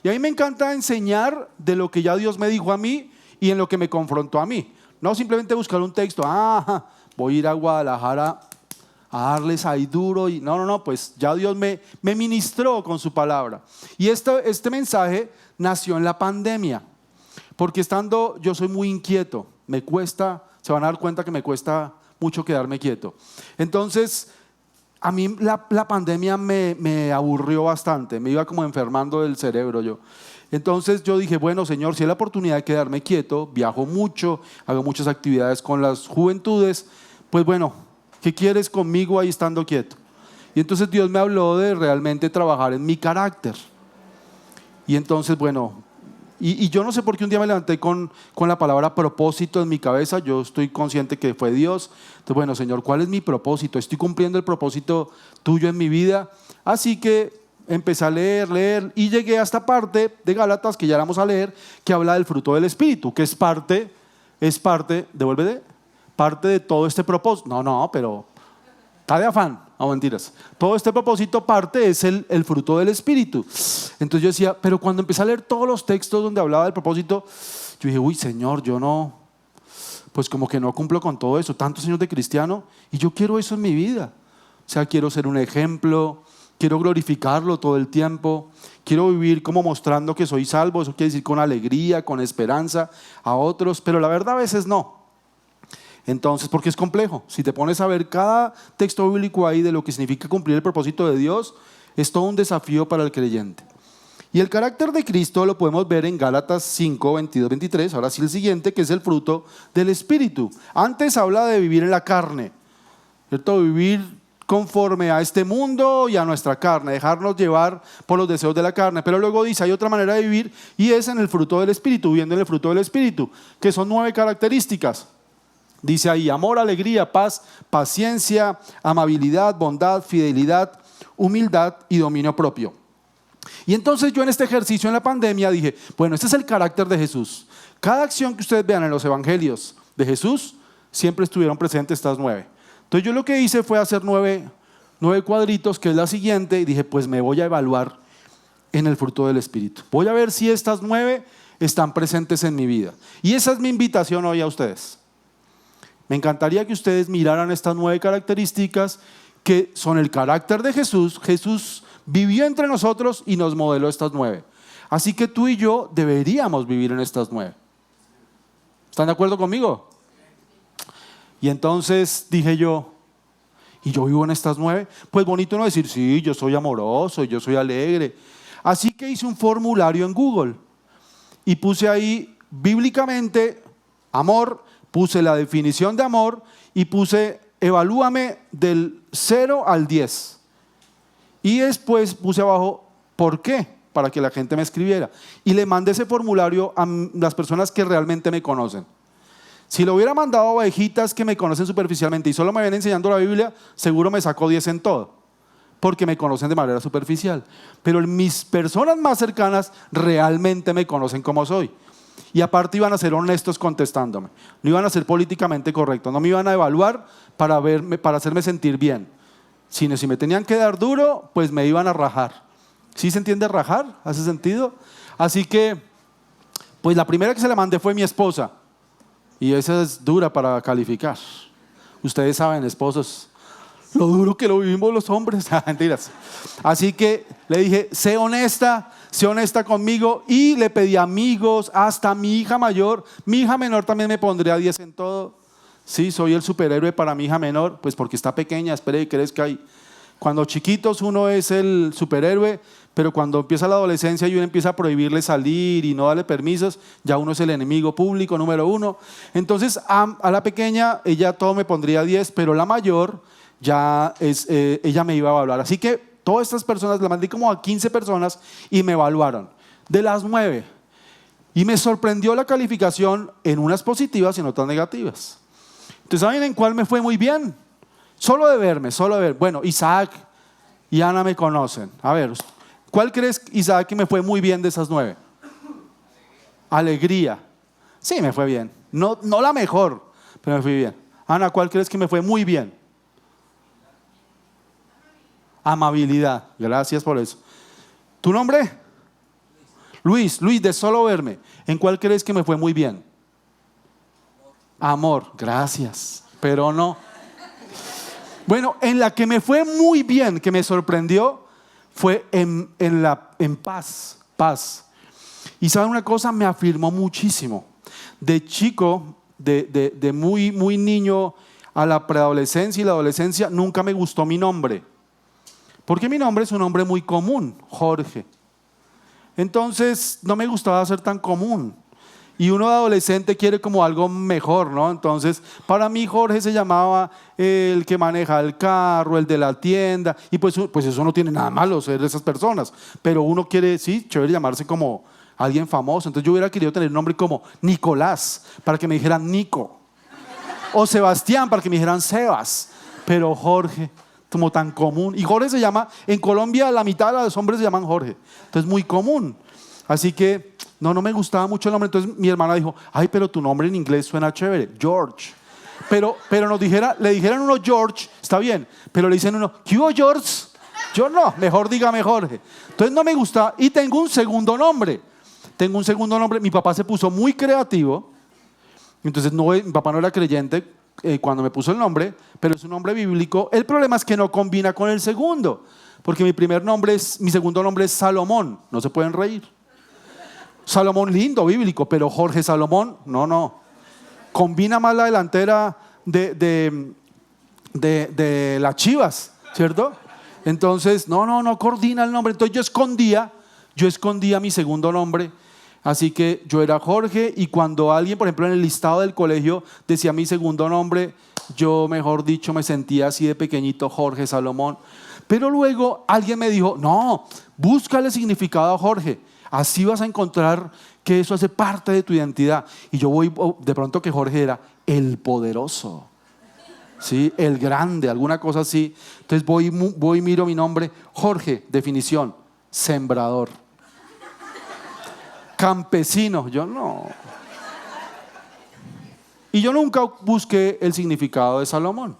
Y a mí me encanta enseñar de lo que ya Dios me dijo a mí y en lo que me confrontó a mí. No simplemente buscar un texto, voy a ir a Guadalajara a darles ahí duro. Y no, pues ya Dios me ministró con su palabra. Y este mensaje nació en la pandemia, porque yo soy muy inquieto, me cuesta, se van a dar cuenta que me cuesta mucho quedarme quieto. Entonces, a mí la pandemia me aburrió bastante, me iba como enfermando del cerebro yo. Entonces yo dije, bueno, Señor, si hay la oportunidad de quedarme quieto, viajo mucho, hago muchas actividades con las juventudes, pues bueno, ¿qué quieres conmigo ahí estando quieto? Y entonces Dios me habló de realmente trabajar en mi carácter. Y entonces, bueno, y yo no sé por qué un día me levanté con la palabra propósito en mi cabeza. Yo estoy consciente que fue Dios. Entonces, bueno, Señor, ¿cuál es mi propósito? ¿Estoy cumpliendo el propósito tuyo en mi vida? Así que empecé a leer y llegué a esta parte de Gálatas que ya vamos a leer, que habla del fruto del Espíritu, que es parte, devuélvete, parte de todo este propósito. No, pero está de afán. No, mentiras. Todo este propósito parte es el fruto del Espíritu. Entonces yo decía, pero cuando empecé a leer todos los textos donde hablaba del propósito, yo dije, uy, Señor, yo no, pues como que no cumplo con todo eso, tantos años de cristiano, y yo quiero eso en mi vida. O sea, quiero ser un ejemplo, quiero glorificarlo todo el tiempo, quiero vivir como mostrando que soy salvo. Eso quiere decir con alegría, con esperanza a otros, pero la verdad a veces no. Entonces, porque es complejo. Si te pones a ver cada texto bíblico ahí de lo que significa cumplir el propósito de Dios, es todo un desafío para el creyente. Y el carácter de Cristo lo podemos ver en Gálatas 5, 22, 23. Ahora sí el siguiente, que es el fruto del Espíritu. Antes habla de vivir en la carne, ¿cierto? Vivir conforme a este mundo y a nuestra carne, dejarnos llevar por los deseos de la carne. Pero luego dice, hay otra manera de vivir y es en el fruto del Espíritu, viviendo en el fruto del Espíritu, que son 9 características. Dice ahí, amor, alegría, paz, paciencia, amabilidad, bondad, fidelidad, humildad y dominio propio. Y entonces yo en este ejercicio en la pandemia dije, bueno, este es el carácter de Jesús. Cada acción que ustedes vean en los evangelios de Jesús, siempre estuvieron presentes estas 9. Entonces yo lo que hice fue hacer 9 cuadritos, que es la siguiente, y dije, pues me voy a evaluar en el fruto del Espíritu. Voy a ver si estas 9 están presentes en mi vida. Y esa es mi invitación hoy a ustedes. Me encantaría que ustedes miraran estas 9 características que son el carácter de Jesús. Jesús vivió entre nosotros y nos modeló estas 9. Así que tú y yo deberíamos vivir en estas 9. ¿Están de acuerdo conmigo? Y entonces dije yo, ¿y yo vivo en estas 9? Pues bonito no decir, sí, yo soy amoroso, yo soy alegre. Así que hice un formulario en Google y puse ahí bíblicamente amor. Puse la definición de amor y puse, evalúame del 0 al 10. Y después puse abajo, ¿por qué? Para que la gente me escribiera. Y le mandé ese formulario a las personas que realmente me conocen. Si lo hubiera mandado a ovejitas que me conocen superficialmente y solo me ven enseñando la Biblia, seguro me sacó 10 en todo, porque me conocen de manera superficial. Pero mis personas más cercanas realmente me conocen como soy. Y aparte iban a ser honestos contestándome, no iban a ser políticamente correctos, no me iban a evaluar para hacerme sentir bien, sino si me tenían que dar duro, pues me iban a rajar. ¿Sí se entiende rajar? ¿Hace sentido? Así que, pues la primera que se la mandé fue mi esposa, y esa es dura para calificar. Ustedes saben, esposos, lo duro que lo vivimos los hombres. Mentiras. Así que le dije, sé honesta conmigo, y le pedí amigos, hasta mi hija mayor. Mi hija menor también me pondría 10 en todo. Sí, soy el superhéroe para mi hija menor, pues porque está pequeña, espere que crezca ahí. Cuando chiquitos uno es el superhéroe, pero cuando empieza la adolescencia y uno empieza a prohibirle salir y no darle permisos, ya uno es el enemigo público número 1. Entonces a la pequeña, ella todo me pondría 10, pero la mayor ya ella me iba a evaluar. Así que todas estas personas, la mandé como a 15 personas y me evaluaron. De las 9. Y me sorprendió la calificación, en unas positivas y en otras negativas. Entonces, ¿saben en cuál me fue muy bien? Solo de verme. Bueno, Isaac y Ana me conocen. A ver, ¿cuál crees, Isaac, que me fue muy bien de esas 9? Alegría. Sí, me fue bien. No la mejor, pero me fue bien. Ana, ¿cuál crees que me fue muy bien? Amabilidad. Gracias por eso. ¿Tu nombre? Luis, de solo verme, ¿en cuál crees que me fue muy bien? Amor, gracias, pero no. Bueno, en la que me fue muy bien, que me sorprendió, fue en paz. Y ¿saben una cosa? Me afirmó muchísimo. De chico, de muy, muy niño a la preadolescencia y la adolescencia, nunca me gustó mi nombre. Porque mi nombre es un nombre muy común, Jorge. Entonces, no me gustaba ser tan común. Y uno de adolescente quiere como algo mejor, ¿no? Entonces, para mí Jorge se llamaba el que maneja el carro, el de la tienda. Y pues eso no tiene nada malo ser de esas personas. Pero uno quiere, sí, chévere llamarse como alguien famoso. Entonces yo hubiera querido tener un nombre como Nicolás, para que me dijeran Nico. O Sebastián, para que me dijeran Sebas. Pero Jorge, como tan común. Y Jorge se llama, en Colombia la mitad de los hombres se llaman Jorge. Entonces muy común. Así que no me gustaba mucho el nombre. Entonces mi hermana dijo, ay, pero tu nombre en inglés suena chévere, George. Pero le dijeran uno George, está bien. Pero le dicen uno, ¿qué hubo, George? Yo no, mejor dígame Jorge. Entonces no me gustaba. Y tengo un segundo nombre. Mi papá se puso muy creativo. Entonces mi papá no era creyente cuando me puso el nombre, pero es un nombre bíblico. El problema es que no combina con el segundo. Porque mi segundo nombre es Salomón. No se pueden reír. Salomón lindo, bíblico, pero Jorge Salomón, no. Combina más la delantera de las Chivas, ¿cierto? Entonces, no coordina el nombre. Entonces yo escondía mi segundo nombre. Así que yo era Jorge, y cuando alguien, por ejemplo, en el listado del colegio decía mi segundo nombre, yo, mejor dicho, me sentía así de pequeñito, Jorge Salomón. Pero luego alguien me dijo, no, búscale significado a Jorge. Así vas a encontrar que eso hace parte de tu identidad. Y yo voy, de pronto que Jorge era el poderoso, ¿sí? El grande, alguna cosa así. Entonces voy y miro mi nombre. Jorge, definición, sembrador. Campesino, yo no. Y yo nunca busqué el significado de Salomón.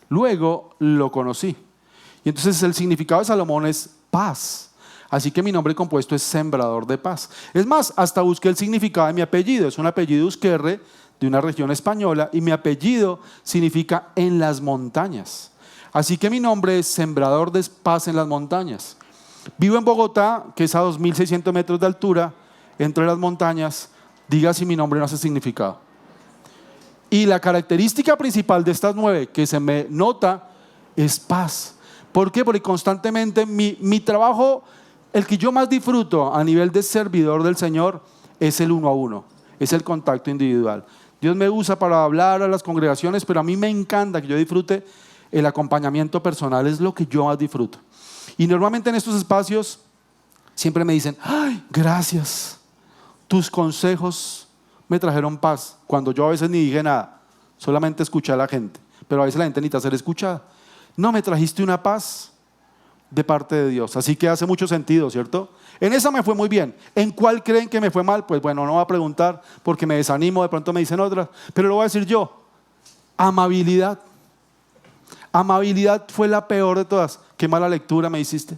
Luego lo conocí. Y entonces el significado de Salomón es paz. Así que mi nombre compuesto es sembrador de paz. Es más, hasta busqué el significado de mi apellido. Es un apellido Uzquerre, de una región española, y mi apellido significa en las montañas. Así que mi nombre es sembrador de paz en las montañas. Vivo en Bogotá, que es a 2.600 metros de altura, entre las montañas. Diga si mi nombre no hace significado. Y la característica principal de estas 9 que se me nota es paz. ¿Por qué? Porque constantemente mi trabajo, el que yo más disfruto a nivel de servidor del Señor, es el 1 a 1, es el contacto individual. Dios me usa para hablar a las congregaciones, pero a mí me encanta que yo disfrute el acompañamiento personal, es lo que yo más disfruto. Y normalmente en estos espacios siempre me dicen, ay, gracias, tus consejos me trajeron paz. Cuando yo a veces ni dije nada, solamente escuché a la gente, pero a veces la gente necesita ser escuchada. No, me trajiste una paz de parte de Dios. Así que hace mucho sentido, ¿cierto? En esa me fue muy bien. ¿En cuál creen que me fue mal? Pues bueno, no voy a preguntar porque me desanimo, de pronto me dicen otras, pero lo voy a decir yo. Amabilidad. Amabilidad fue la peor de todas. Qué mala lectura me hiciste.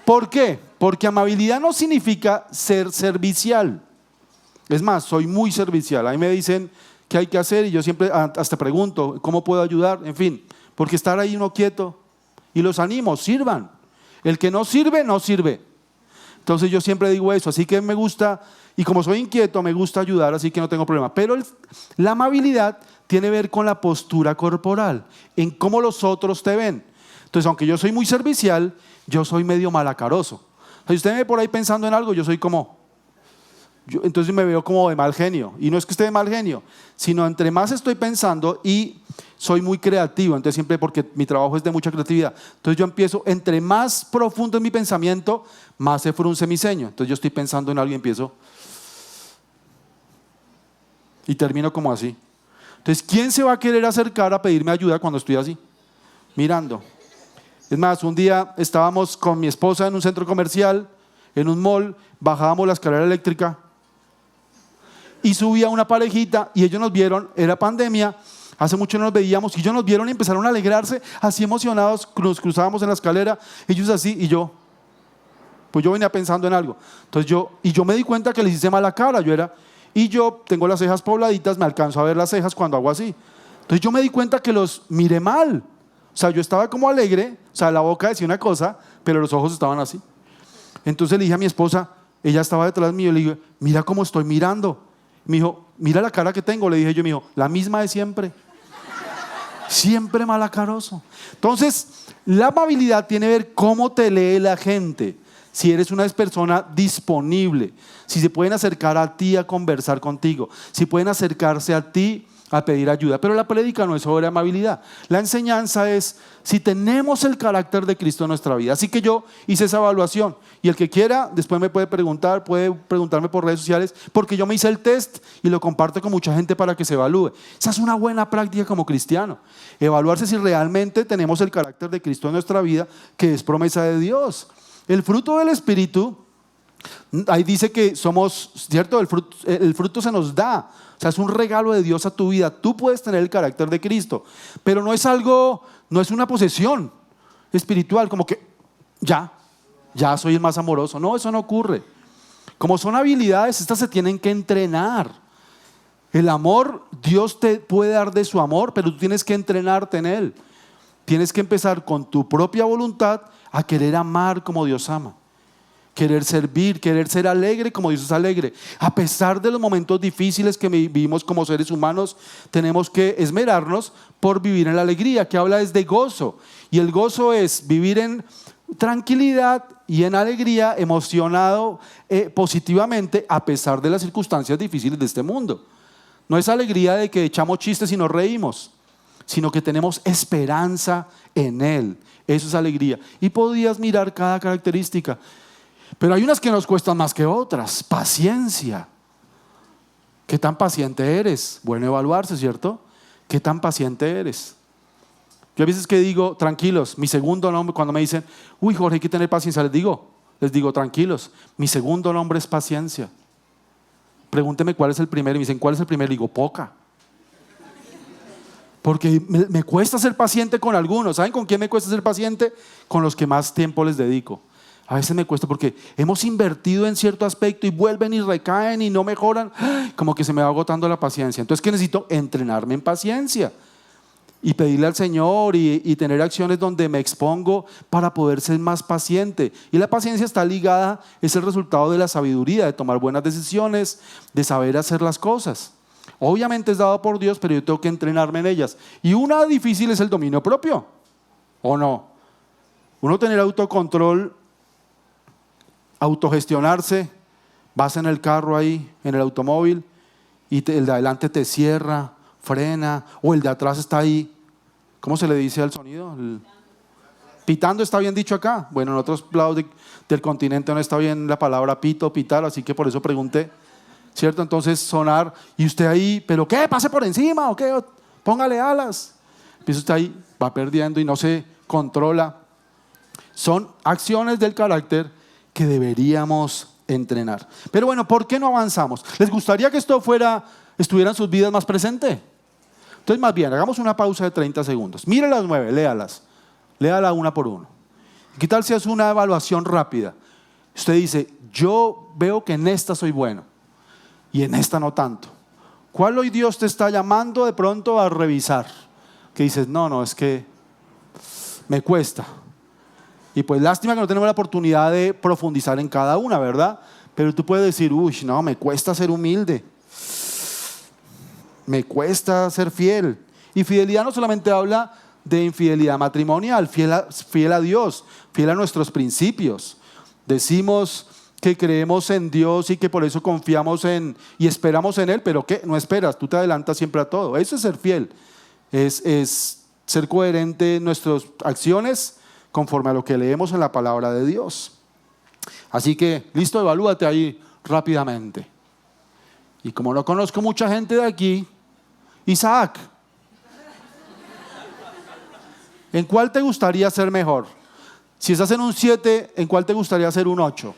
¿Por qué? Porque amabilidad no significa ser servicial. Es más, soy muy servicial. A mí me dicen qué hay que hacer y yo siempre hasta pregunto, ¿cómo puedo ayudar? En fin, porque estar ahí uno quieto. Y los animo, sirvan. El que no sirve, no sirve. Entonces yo siempre digo eso. Así que me gusta, y como soy inquieto, me gusta ayudar, así que no tengo problema. Pero la amabilidad tiene que ver con la postura corporal, en cómo los otros te ven. Entonces, aunque yo soy muy servicial, yo soy medio malacaroso. Si usted me ve por ahí pensando en algo, yo soy como... entonces me veo como de mal genio. Y no es que esté de mal genio, sino entre más estoy pensando y soy muy creativo. Entonces siempre, porque mi trabajo es de mucha creatividad. Entonces yo empiezo, entre más profundo es mi pensamiento, más se frunce mi ceño. Entonces yo estoy pensando en algo y empiezo. Y termino como así. Entonces, ¿quién se va a querer acercar a pedirme ayuda cuando estoy así? Mirando. Es más, un día estábamos con mi esposa en un centro comercial, en un mall, bajábamos la escalera eléctrica y subía una parejita y ellos nos vieron, era pandemia, hace mucho no nos veíamos, y ellos nos vieron y empezaron a alegrarse, así emocionados, nos cruzábamos en la escalera, ellos así y yo. Pues yo venía pensando en algo. Entonces yo me di cuenta que les hice mala cara. Y yo tengo las cejas pobladitas, me alcanzo a ver las cejas cuando hago así. Entonces yo me di cuenta que los miré mal. O sea, yo estaba como alegre, o sea, la boca decía una cosa, pero los ojos estaban así. Entonces le dije a mi esposa, ella estaba detrás mío, le dije, mira cómo estoy mirando. Me dijo, mira la cara que tengo, le dije yo, me dijo, la misma de siempre. Siempre malacaroso. Entonces, la amabilidad tiene que ver cómo te lee la gente. Si eres una persona disponible, si se pueden acercar a ti a conversar contigo, si pueden acercarse a ti a pedir ayuda. Pero la prédica no es sobre amabilidad. La enseñanza es si tenemos el carácter de Cristo en nuestra vida. Así que yo hice esa evaluación. Y el que quiera, después me puede preguntarme por redes sociales, porque yo me hice el test y lo comparto con mucha gente para que se evalúe. Esa es una buena práctica como cristiano. Evaluarse si realmente tenemos el carácter de Cristo en nuestra vida, que es promesa de Dios. El fruto del Espíritu, ahí dice que somos, ¿cierto? El fruto se nos da. O sea, es un regalo de Dios a tu vida. Tú puedes tener el carácter de Cristo, pero no es algo, no es una posesión espiritual, como que ya soy el más amoroso. No, eso no ocurre. Como son habilidades, estas se tienen que entrenar. El amor, Dios te puede dar de su amor, pero tú tienes que entrenarte en él. Tienes que empezar con tu propia voluntad a querer amar como Dios ama. Querer servir, querer ser alegre como Dios es alegre. A pesar de los momentos difíciles que vivimos como seres humanos, tenemos que esmerarnos por vivir en la alegría, que habla es de gozo. Y el gozo es vivir en tranquilidad y en alegría, emocionado positivamente a pesar de las circunstancias difíciles de este mundo. No es alegría de que echamos chistes y nos reímos, sino que tenemos esperanza en Él. Eso es alegría. Y podías mirar cada característica. Pero hay unas que nos cuestan más que otras. Paciencia. ¿Qué tan paciente eres? Bueno, evaluarse, ¿cierto? ¿Qué tan paciente eres? Yo a veces que digo, tranquilos, mi segundo nombre, cuando me dicen, uy, Jorge, hay que tener paciencia, les digo, tranquilos, mi segundo nombre es paciencia. Pregúnteme cuál es el primero, y me dicen, ¿cuál es el primero? Y digo, poca. Porque me cuesta ser paciente con algunos. ¿Saben con quién me cuesta ser paciente? Con los que más tiempo les dedico. A veces me cuesta porque hemos invertido en cierto aspecto y vuelven y recaen y no mejoran. Como que se me va agotando la paciencia. Entonces, ¿qué necesito? Entrenarme en paciencia y pedirle al Señor y tener acciones donde me expongo para poder ser más paciente. Y la paciencia está ligada, es el resultado de la sabiduría, de tomar buenas decisiones, de saber hacer las cosas. Obviamente es dado por Dios, pero yo tengo que entrenarme en ellas. Y una difícil es el dominio propio, ¿o no? Uno tener autocontrol, autogestionarse, vas en el carro ahí, en el automóvil, y el de adelante te cierra, frena, o el de atrás está ahí. ¿Cómo se le dice al sonido? Pitando está bien dicho acá. Bueno, en otros lados del continente no está bien la palabra pito, pitar, así que por eso pregunté. ¿Cierto? Entonces sonar, y usted ahí, ¿pero qué? ¿Pase por encima o qué? Póngale alas. Empieza usted ahí, va perdiendo y no se controla. Son acciones del carácter que deberíamos entrenar. Pero bueno, ¿por qué no avanzamos? ¿Les gustaría que estuviera en sus vidas más presente? Entonces, más bien, hagamos una pausa de 30 segundos. Mire las 9, léalas. Léala una por uno. ¿Qué tal si es una evaluación rápida? Usted dice, yo veo que en esta soy bueno y en esta no tanto. ¿Cuál hoy Dios te está llamando de pronto a revisar? Que dices, no, es que me cuesta. Y pues lástima que no tenemos la oportunidad de profundizar en cada una, ¿verdad? Pero tú puedes decir, uy, no, me cuesta ser humilde. Me cuesta ser fiel. Y fidelidad no solamente habla de infidelidad matrimonial, fiel a Dios, fiel a nuestros principios. Decimos que creemos en Dios y que por eso confiamos y esperamos en Él, pero ¿qué? No esperas, tú te adelantas siempre a todo. Eso es ser fiel. Es ser coherente en nuestras acciones conforme a lo que leemos en la palabra de Dios. Así que, listo, evalúate ahí rápidamente. Y como no conozco mucha gente de aquí, Isaac, ¿en cuál te gustaría ser mejor? Si estás en un 7, ¿en cuál te gustaría ser un 8?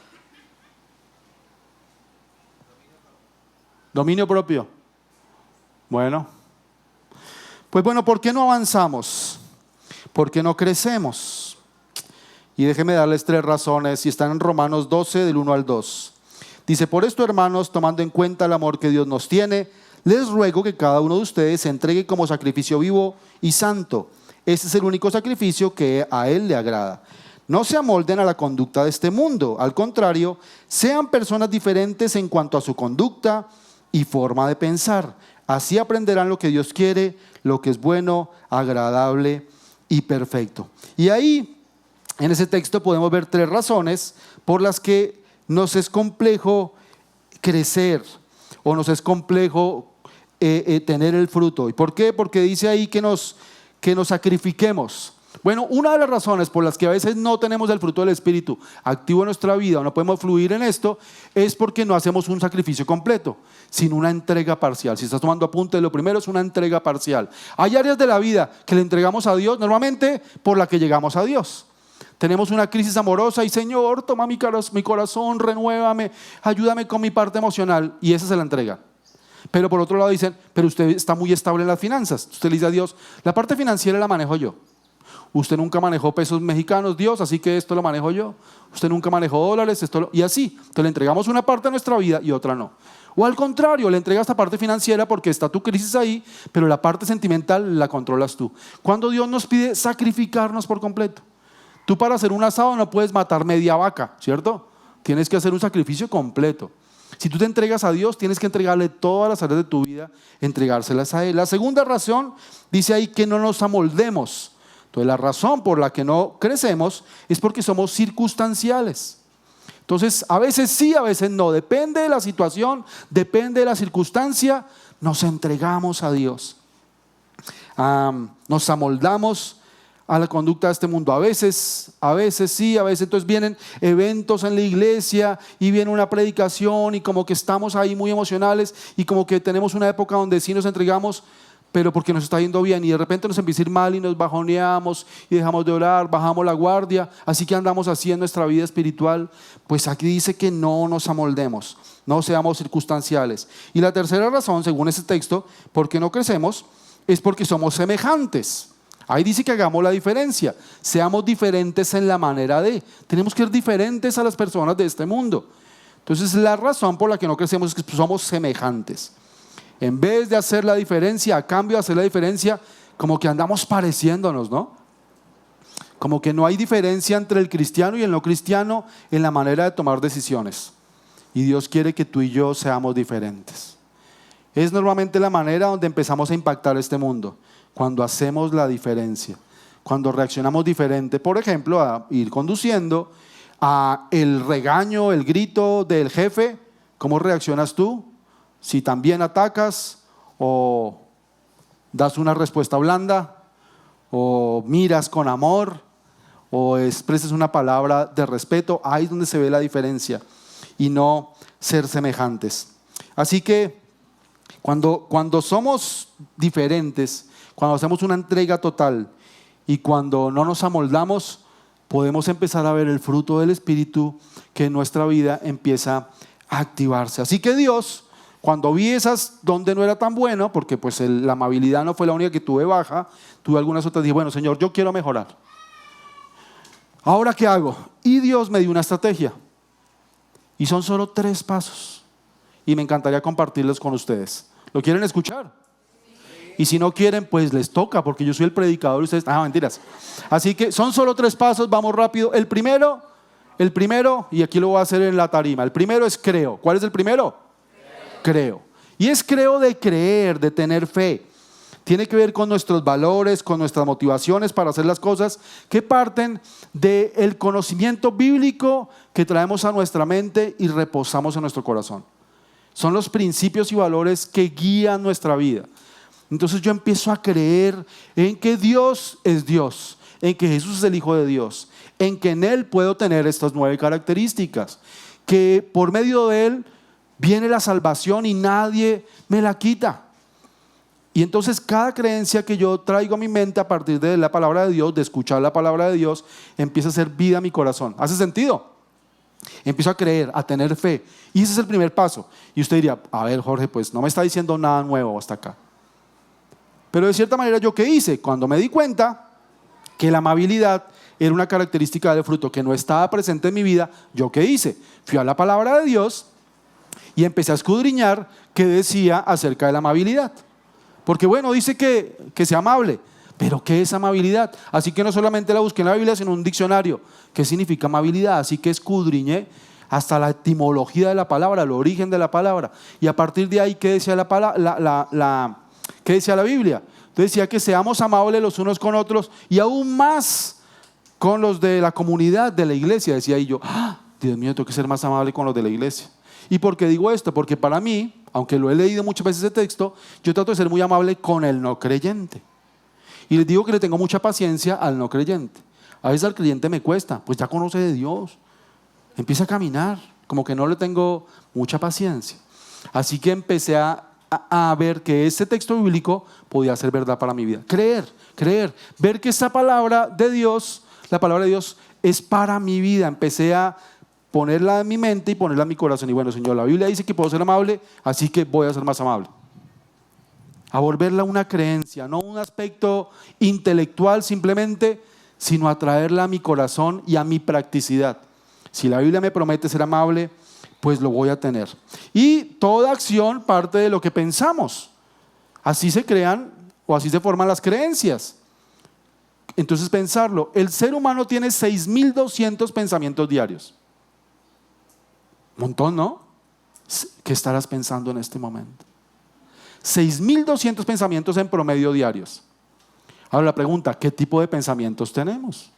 Dominio propio. Bueno, pues bueno, ¿por qué no avanzamos? ¿Por qué no crecemos? Y déjenme darles 3 razones, y están en Romanos 12, del 1 al 2. Dice: por esto, hermanos, tomando en cuenta el amor que Dios nos tiene, les ruego que cada uno de ustedes se entregue como sacrificio vivo y santo. Este es el único sacrificio que a Él le agrada. No se amolden a la conducta de este mundo. Al contrario, sean personas diferentes en cuanto a su conducta y forma de pensar. Así aprenderán lo que Dios quiere, lo que es bueno, agradable y perfecto. Y ahí, en ese texto, podemos ver 3 razones por las que nos es complejo crecer o nos es complejo tener el fruto. ¿Y por qué? Porque dice ahí que nos sacrifiquemos. Bueno, una de las razones por las que a veces no tenemos el fruto del Espíritu activo en nuestra vida o no podemos fluir en esto es porque no hacemos un sacrificio completo, sino una entrega parcial. Si estás tomando apuntes, lo primero es una entrega parcial. Hay áreas de la vida que le entregamos a Dios, normalmente por la que llegamos a Dios. Tenemos una crisis amorosa y Señor, toma mi corazón, renuévame, ayúdame con mi parte emocional, y esa se la entrega. Pero por otro lado dicen: pero usted está muy estable en las finanzas. Usted le dice a Dios: la parte financiera la manejo yo. Usted nunca manejó pesos mexicanos, Dios, así que esto lo manejo yo. Usted nunca manejó dólares, y así. Entonces le entregamos una parte de nuestra vida y otra no. O al contrario, le entregas esta parte financiera porque está tu crisis ahí, pero la parte sentimental la controlas tú. Cuando Dios nos pide sacrificarnos por completo. Tú, para hacer un asado, no puedes matar media vaca, ¿cierto? Tienes que hacer un sacrificio completo. Si tú te entregas a Dios, tienes que entregarle todas las áreas de tu vida, entregárselas a Él. La segunda razón, dice ahí, que no nos amoldemos. Entonces, la razón por la que no crecemos es porque somos circunstanciales. Entonces, a veces sí, a veces no. Depende de la situación, depende de la circunstancia, nos entregamos a Dios. Nos amoldamos a la conducta de este mundo. A veces sí, a veces entonces vienen eventos en la iglesia y viene una predicación y como que estamos ahí muy emocionales y como que tenemos una época donde sí nos entregamos, pero porque nos está yendo bien, y de repente nos empieza a ir mal y nos bajoneamos y dejamos de orar, bajamos la guardia. Así que andamos así en nuestra vida espiritual. Pues aquí dice que no nos amoldemos, no seamos circunstanciales. Y la tercera razón, según ese texto, por qué no crecemos, es porque somos semejantes. Ahí dice que hagamos la diferencia, seamos diferentes en la manera de. Tenemos que ser diferentes a las personas de este mundo. Entonces, la razón por la que no crecemos es que somos semejantes. En vez de hacer la diferencia, a cambio de hacer la diferencia, como que andamos pareciéndonos, ¿no? Como que no hay diferencia entre el cristiano y el no cristiano en la manera de tomar decisiones. Y Dios quiere que tú y yo seamos diferentes. Es normalmente la manera donde empezamos a impactar este mundo, cuando hacemos la diferencia, cuando reaccionamos diferente. Por ejemplo, a ir conduciendo, a el regaño, el grito del jefe. ¿Cómo reaccionas tú? Si también atacas, o das una respuesta blanda, o miras con amor, o expresas una palabra de respeto. Ahí es donde se ve la diferencia, y no ser semejantes. Así que cuando somos diferentes, cuando hacemos una entrega total y cuando no nos amoldamos, podemos empezar a ver el fruto del Espíritu que en nuestra vida empieza a activarse. Así que Dios, cuando vi esas donde no era tan bueno, porque pues la amabilidad no fue la única que tuve baja, tuve algunas otras, dije: bueno, Señor, yo quiero mejorar. ¿Ahora qué hago? Y Dios me dio una estrategia. Y son solo 3 pasos. Y me encantaría compartirlos con ustedes. ¿Lo quieren escuchar? Y si no quieren, pues les toca, porque yo soy el predicador y ustedes... mentiras. Así que son solo 3 pasos, vamos rápido. El primero, y aquí lo voy a hacer en la tarima. El primero es creo. ¿Cuál es el primero? Creo. Y es creo de creer, de tener fe. Tiene que ver con nuestros valores, con nuestras motivaciones para hacer las cosas, que parten del conocimiento bíblico que traemos a nuestra mente y reposamos en nuestro corazón. Son los principios y valores que guían nuestra vida. Entonces yo empiezo a creer en que Dios es Dios, en que Jesús es el Hijo de Dios, en que en Él puedo tener estas 9 características, que por medio de Él viene la salvación y nadie me la quita. Y entonces cada creencia que yo traigo a mi mente a partir de la palabra de Dios, de escuchar la palabra de Dios, empieza a hacer vida a mi corazón. ¿Hace sentido? Empiezo a creer, a tener fe. Y ese es el primer paso. Y usted diría: a ver, Jorge, pues no me está diciendo nada nuevo hasta acá. Pero de cierta manera, ¿yo qué hice? Cuando me di cuenta que la amabilidad era una característica del fruto que no estaba presente en mi vida, ¿yo qué hice? Fui a la palabra de Dios y empecé a escudriñar qué decía acerca de la amabilidad. Porque bueno, dice que sea amable, pero ¿qué es amabilidad? Así que no solamente la busqué en la Biblia, sino en un diccionario. ¿Qué significa amabilidad? Así que escudriñé hasta la etimología de la palabra, el origen de la palabra. Y a partir de ahí, ¿qué decía ¿qué decía la Biblia? Entonces decía que seamos amables los unos con otros y aún más con los de la comunidad de la iglesia. Decía y yo, Dios mío, tengo que ser más amable con los de la iglesia. ¿Y por qué digo esto? Porque para mí, aunque lo he leído muchas veces ese texto, yo trato de ser muy amable con el no creyente. Y les digo que le tengo mucha paciencia al no creyente. A veces al creyente me cuesta, pues ya conoce de Dios, empieza a caminar, como que no le tengo mucha paciencia. Así que empecé a ver que ese texto bíblico podía ser verdad para mi vida. Creer, ver que esta palabra de Dios, la palabra de Dios es para mi vida. Empecé a ponerla en mi mente y ponerla en mi corazón. Y bueno, Señor, la Biblia dice que puedo ser amable, así que voy a ser más amable. A volverla una creencia, no un aspecto intelectual simplemente, sino a traerla a mi corazón y a mi practicidad. Si la Biblia me promete ser amable, pues lo voy a tener. Y toda acción parte de lo que pensamos. Así se crean o así se forman las creencias. Entonces pensarlo, el ser humano tiene 6.200 pensamientos diarios. Un montón, ¿no? ¿Qué estarás pensando en este momento? 6.200 pensamientos en promedio diarios. Ahora la pregunta, ¿qué tipo de pensamientos tenemos?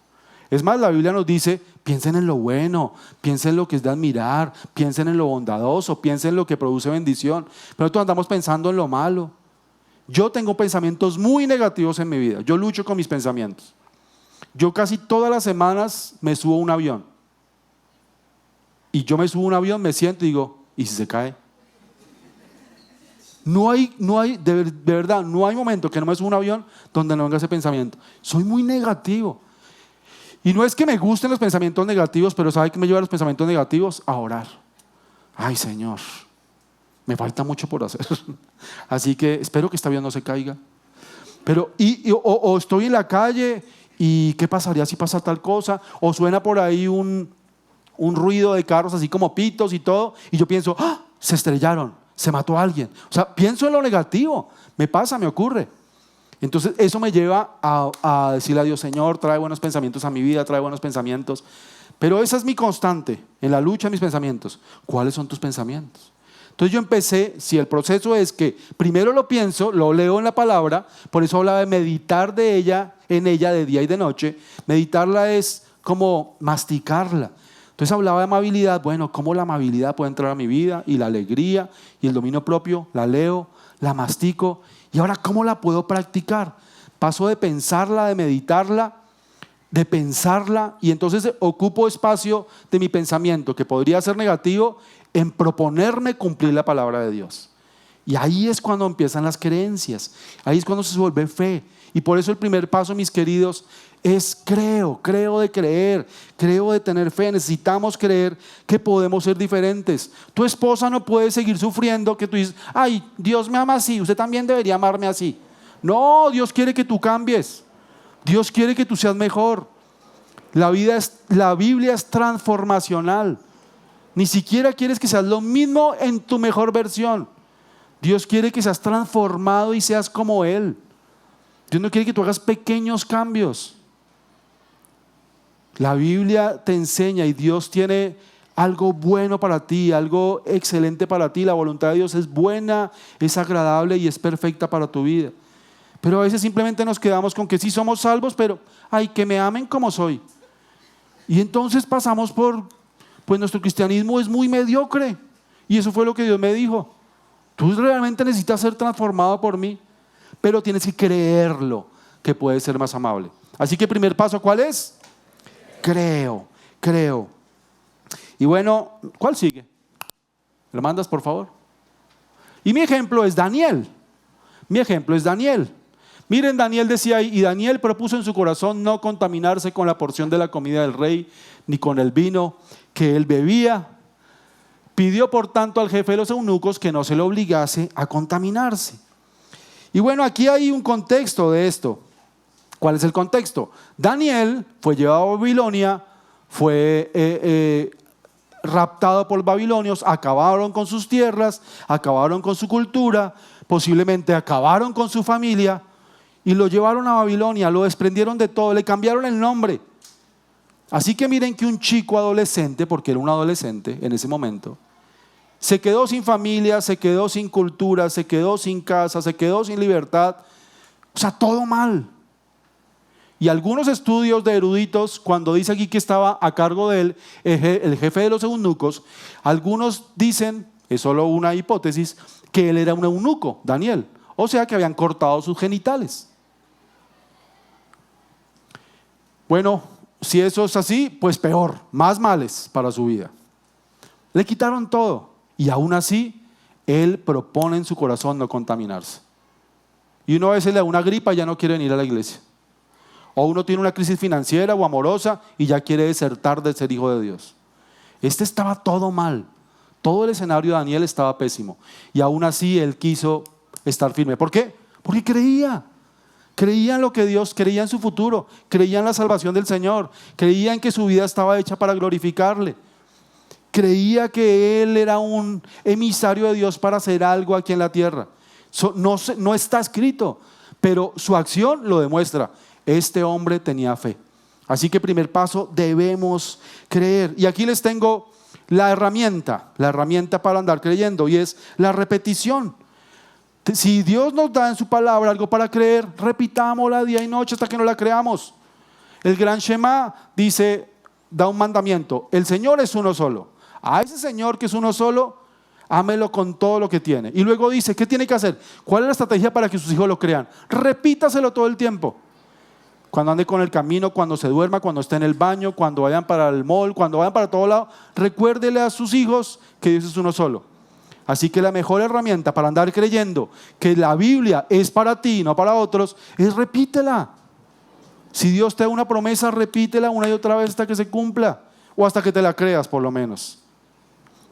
Es más, la Biblia nos dice, piensen en lo bueno, piensen en lo que es de admirar, piensen en lo bondadoso, piensen en lo que produce bendición. Pero nosotros andamos pensando en lo malo. Yo tengo pensamientos muy negativos en mi vida. Yo lucho con mis pensamientos. Yo casi todas las semanas me subo a un avión. Y yo me subo a un avión, me siento y digo, ¿y si se cae? No hay, de verdad, no hay momento que no me suba a un avión donde no venga ese pensamiento. Soy muy negativo. Y no es que me gusten los pensamientos negativos, pero ¿sabe qué me lleva a los pensamientos negativos? A orar. Ay, Señor, me falta mucho por hacer. Así que espero que este avión no se caiga. Pero, o estoy en la calle y ¿qué pasaría si pasa tal cosa? O suena por ahí un ruido de carros así como pitos y todo. Y yo pienso, se estrellaron, se mató a alguien. O sea, pienso en lo negativo. Me pasa, me ocurre. Entonces eso me lleva a decirle a Dios, Señor, trae buenos pensamientos a mi vida, trae buenos pensamientos. Pero esa es mi constante en la lucha de mis pensamientos. ¿Cuáles son tus pensamientos? Entonces yo empecé, si el proceso es que primero lo pienso, lo leo en la palabra, por eso hablaba de meditar en ella de día y de noche. Meditarla es como masticarla. Entonces hablaba de amabilidad, bueno, ¿cómo la amabilidad puede entrar a mi vida? Y la alegría y el dominio propio, la leo, la mastico. Y ahora, ¿cómo la puedo practicar? Paso de pensarla, de meditarla, de pensarla, y entonces ocupo espacio de mi pensamiento, que podría ser negativo, en proponerme cumplir la palabra de Dios. Y ahí es cuando empiezan las creencias, ahí es cuando se vuelve fe. Y por eso el primer paso, mis queridos, es creo de creer, creo de tener fe. Necesitamos creer que podemos ser diferentes. Tu esposa no puede seguir sufriendo que tú dices, ay, Dios me ama así, usted también debería amarme así. No, Dios quiere que tú cambies. Dios quiere que tú seas mejor. La Biblia es transformacional. Ni siquiera quieres que seas lo mismo en tu mejor versión. Dios quiere que seas transformado y seas como Él. Dios no quiere que tú hagas pequeños cambios. La Biblia te enseña y Dios tiene algo bueno para ti, algo excelente para ti. La voluntad de Dios es buena, es agradable y es perfecta para tu vida. Pero a veces simplemente nos quedamos con que sí somos salvos, pero ay, que me amen como soy. Y entonces pasamos pues nuestro cristianismo es muy mediocre. Y eso fue lo que Dios me dijo. Tú realmente necesitas ser transformado por mí, pero tienes que creerlo, que puedes ser más amable. Así que el primer paso, ¿cuál es? Creo. Y bueno, ¿cuál sigue? ¿Lo mandas, por favor? Y mi ejemplo es Daniel. Miren, Daniel decía ahí, y Daniel propuso en su corazón no contaminarse con la porción de la comida del rey, ni con el vino que él bebía. Pidió por tanto al jefe de los eunucos que no se le obligase a contaminarse. Y bueno, aquí hay un contexto de esto. ¿Cuál es el contexto? Daniel fue llevado a Babilonia, fue raptado por los babilonios, acabaron con sus tierras, acabaron con su cultura, posiblemente acabaron con su familia y lo llevaron a Babilonia, lo desprendieron de todo, le cambiaron el nombre. Así que miren que un chico adolescente, porque era un adolescente en ese momento, se quedó sin familia, se quedó sin cultura, se quedó sin casa, se quedó sin libertad, o sea, todo mal. Y algunos estudios de eruditos, cuando dice aquí que estaba a cargo de él el jefe de los eunucos, algunos dicen, es solo una hipótesis, que él era un eunuco, Daniel. O sea que habían cortado sus genitales. Bueno, si eso es así, pues peor, más males para su vida. Le quitaron todo y aún así, él propone en su corazón no contaminarse. Y uno a veces le da una gripa y ya no quiere venir a la iglesia. O uno tiene una crisis financiera o amorosa y ya quiere desertar de ser hijo de Dios. Este estaba todo mal. Todo el escenario de Daniel estaba pésimo. Y aún así él quiso estar firme. ¿Por qué? Porque creía. Creía en lo que Dios, creía en su futuro, creía en la salvación del Señor, creía en que su vida estaba hecha para glorificarle. Creía que él era un emisario de Dios para hacer algo aquí en la tierra. No está escrito, pero su acción lo demuestra. Este hombre tenía fe. Así que primer paso, debemos creer. Y aquí les tengo la herramienta para andar creyendo, y es la repetición. Si Dios nos da en su palabra algo para creer, repitámosla día y noche hasta que no la creamos. El gran Shema dice, da un mandamiento: el Señor es uno solo. A ese Señor que es uno solo, ámelo con todo lo que tiene. Y luego dice, ¿qué tiene que hacer? ¿Cuál es la estrategia para que sus hijos lo crean? Repítaselo todo el tiempo. Cuando ande con el camino, cuando se duerma, cuando esté en el baño, cuando vayan para el mall, cuando vayan para todo lado, recuérdele a sus hijos que Dios es uno solo. Así que la mejor herramienta para andar creyendo que la Biblia es para ti y no para otros es repítela. Si Dios te da una promesa, repítela una y otra vez hasta que se cumpla, o hasta que te la creas por lo menos.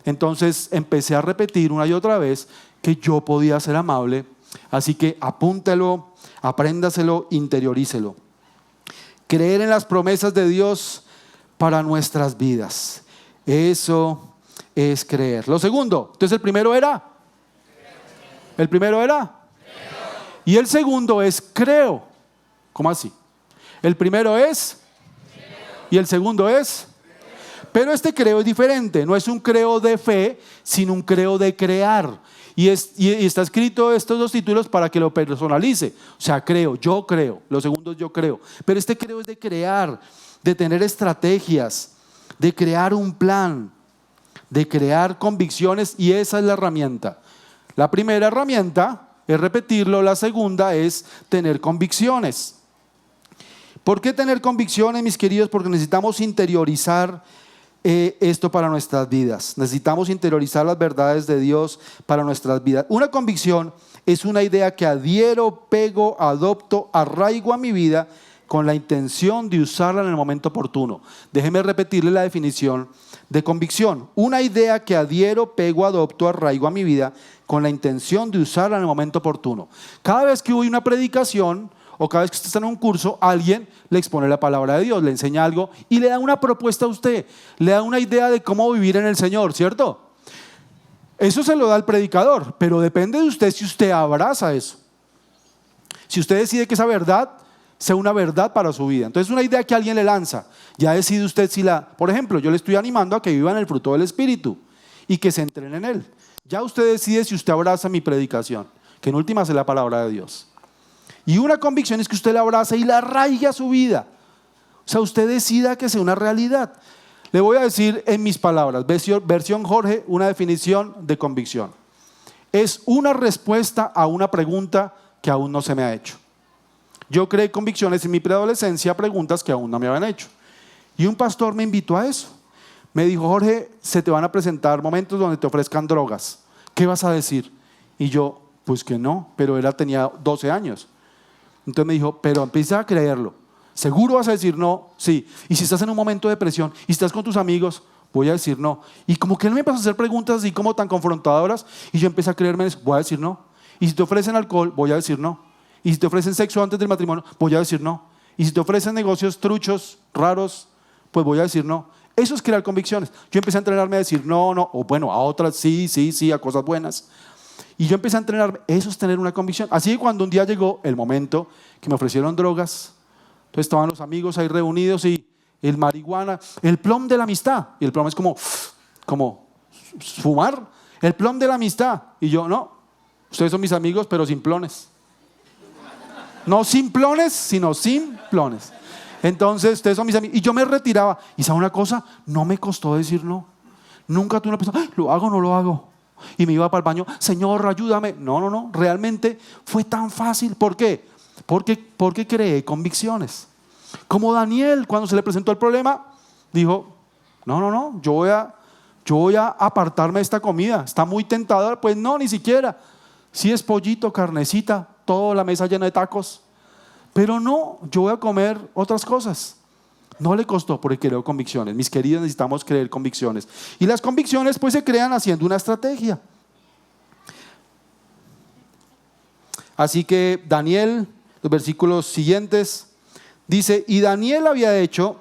Entonces empecé a repetir una y otra vez que yo podía ser amable. Así que apúntelo, apréndaselo, interiorícelo. Creer en las promesas de Dios para nuestras vidas. Eso es creer. Lo segundo, entonces el primero era. Y el segundo es creo. ¿Cómo así? El primero es y el segundo es. Pero este creo es diferente. No es un creo de fe, sino un creo de crear. Y está escrito estos dos títulos para que lo personalice. O sea, creo, yo creo. Lo segundo es yo creo. Pero este creo es de crear, de tener estrategias, de crear un plan, de crear convicciones, y esa es la herramienta. La primera herramienta es repetirlo, la segunda es tener convicciones. ¿Por qué tener convicciones, mis queridos? Porque necesitamos interiorizar esto para nuestras vidas. Necesitamos interiorizar las verdades de Dios para nuestras vidas. Una convicción es una idea que adhiero, pego, adopto, arraigo a mi vida con la intención de usarla en el momento oportuno. Déjeme repetirle la definición de convicción. Una idea que adhiero, pego, adopto, arraigo a mi vida con la intención de usarla en el momento oportuno. Cada vez que hubo una predicación o cada vez que usted está en un curso, alguien le expone la palabra de Dios, le enseña algo y le da una propuesta a usted, le da una idea de cómo vivir en el Señor, ¿cierto? Eso se lo da el predicador, pero depende de usted si usted abraza eso. Si usted decide que esa verdad sea una verdad para su vida. Entonces, una idea que alguien le lanza, ya decide usted si por ejemplo, yo le estoy animando a que vivan el fruto del Espíritu y que se entrenen en él. Ya usted decide si usted abraza mi predicación, que en últimas es la palabra de Dios. Y una convicción es que usted la abraza y la arraiga a su vida. O sea, usted decida que sea una realidad. Le voy a decir en mis palabras, versión Jorge, una definición de convicción. Es una respuesta a una pregunta que aún no se me ha hecho. Yo creé convicciones en mi preadolescencia a preguntas que aún no me habían hecho. Y un pastor me invitó a eso. Me dijo, Jorge, se te van a presentar momentos donde te ofrezcan drogas. ¿Qué vas a decir? Y yo, pues que no, pero él tenía 12 años. Entonces me dijo, pero empieza a creerlo. ¿Seguro vas a decir no? Sí. Y si estás en un momento de depresión y estás con tus amigos, voy a decir no. Y como que él me empezó a hacer preguntas así como tan confrontadoras y yo empecé a creerme eso, voy a decir no. Y si te ofrecen alcohol, voy a decir no. Y si te ofrecen sexo antes del matrimonio, voy a decir no. Y si te ofrecen negocios truchos, raros, pues voy a decir no. Eso es crear convicciones. Yo empecé a entrenarme a decir no, no, o bueno, a otras sí, sí, sí, a cosas buenas. Y yo empecé a entrenarme, eso es tener una convicción. Así que cuando un día llegó el momento que me ofrecieron drogas, entonces estaban los amigos ahí reunidos y el marihuana, el plom de la amistad. Y el plom es como fumar, el plom de la amistad. Y yo, no, ustedes son mis amigos, pero sin plones. No simplones, sino simplones. Entonces, ustedes son mis amigos. Y yo me retiraba. ¿Y sabe una cosa? No me costó decir no. Nunca tuve una persona, ¿lo hago o no lo hago? Y me iba para el baño, Señor, ayúdame. No, no, no. Realmente fue tan fácil. ¿Por qué? Porque creé convicciones. Como Daniel, cuando se le presentó el problema, dijo, no, no, no, yo voy a apartarme de esta comida. Está muy tentadora. Pues no, ni siquiera. Si es pollito, carnecita, toda la mesa llena de tacos. Pero no, yo voy a comer otras cosas. No le costó porque creó convicciones. Mis queridos, necesitamos creer convicciones. Y las convicciones pues se crean haciendo una estrategia. Así que Daniel, los versículos siguientes, dice, y Daniel había hecho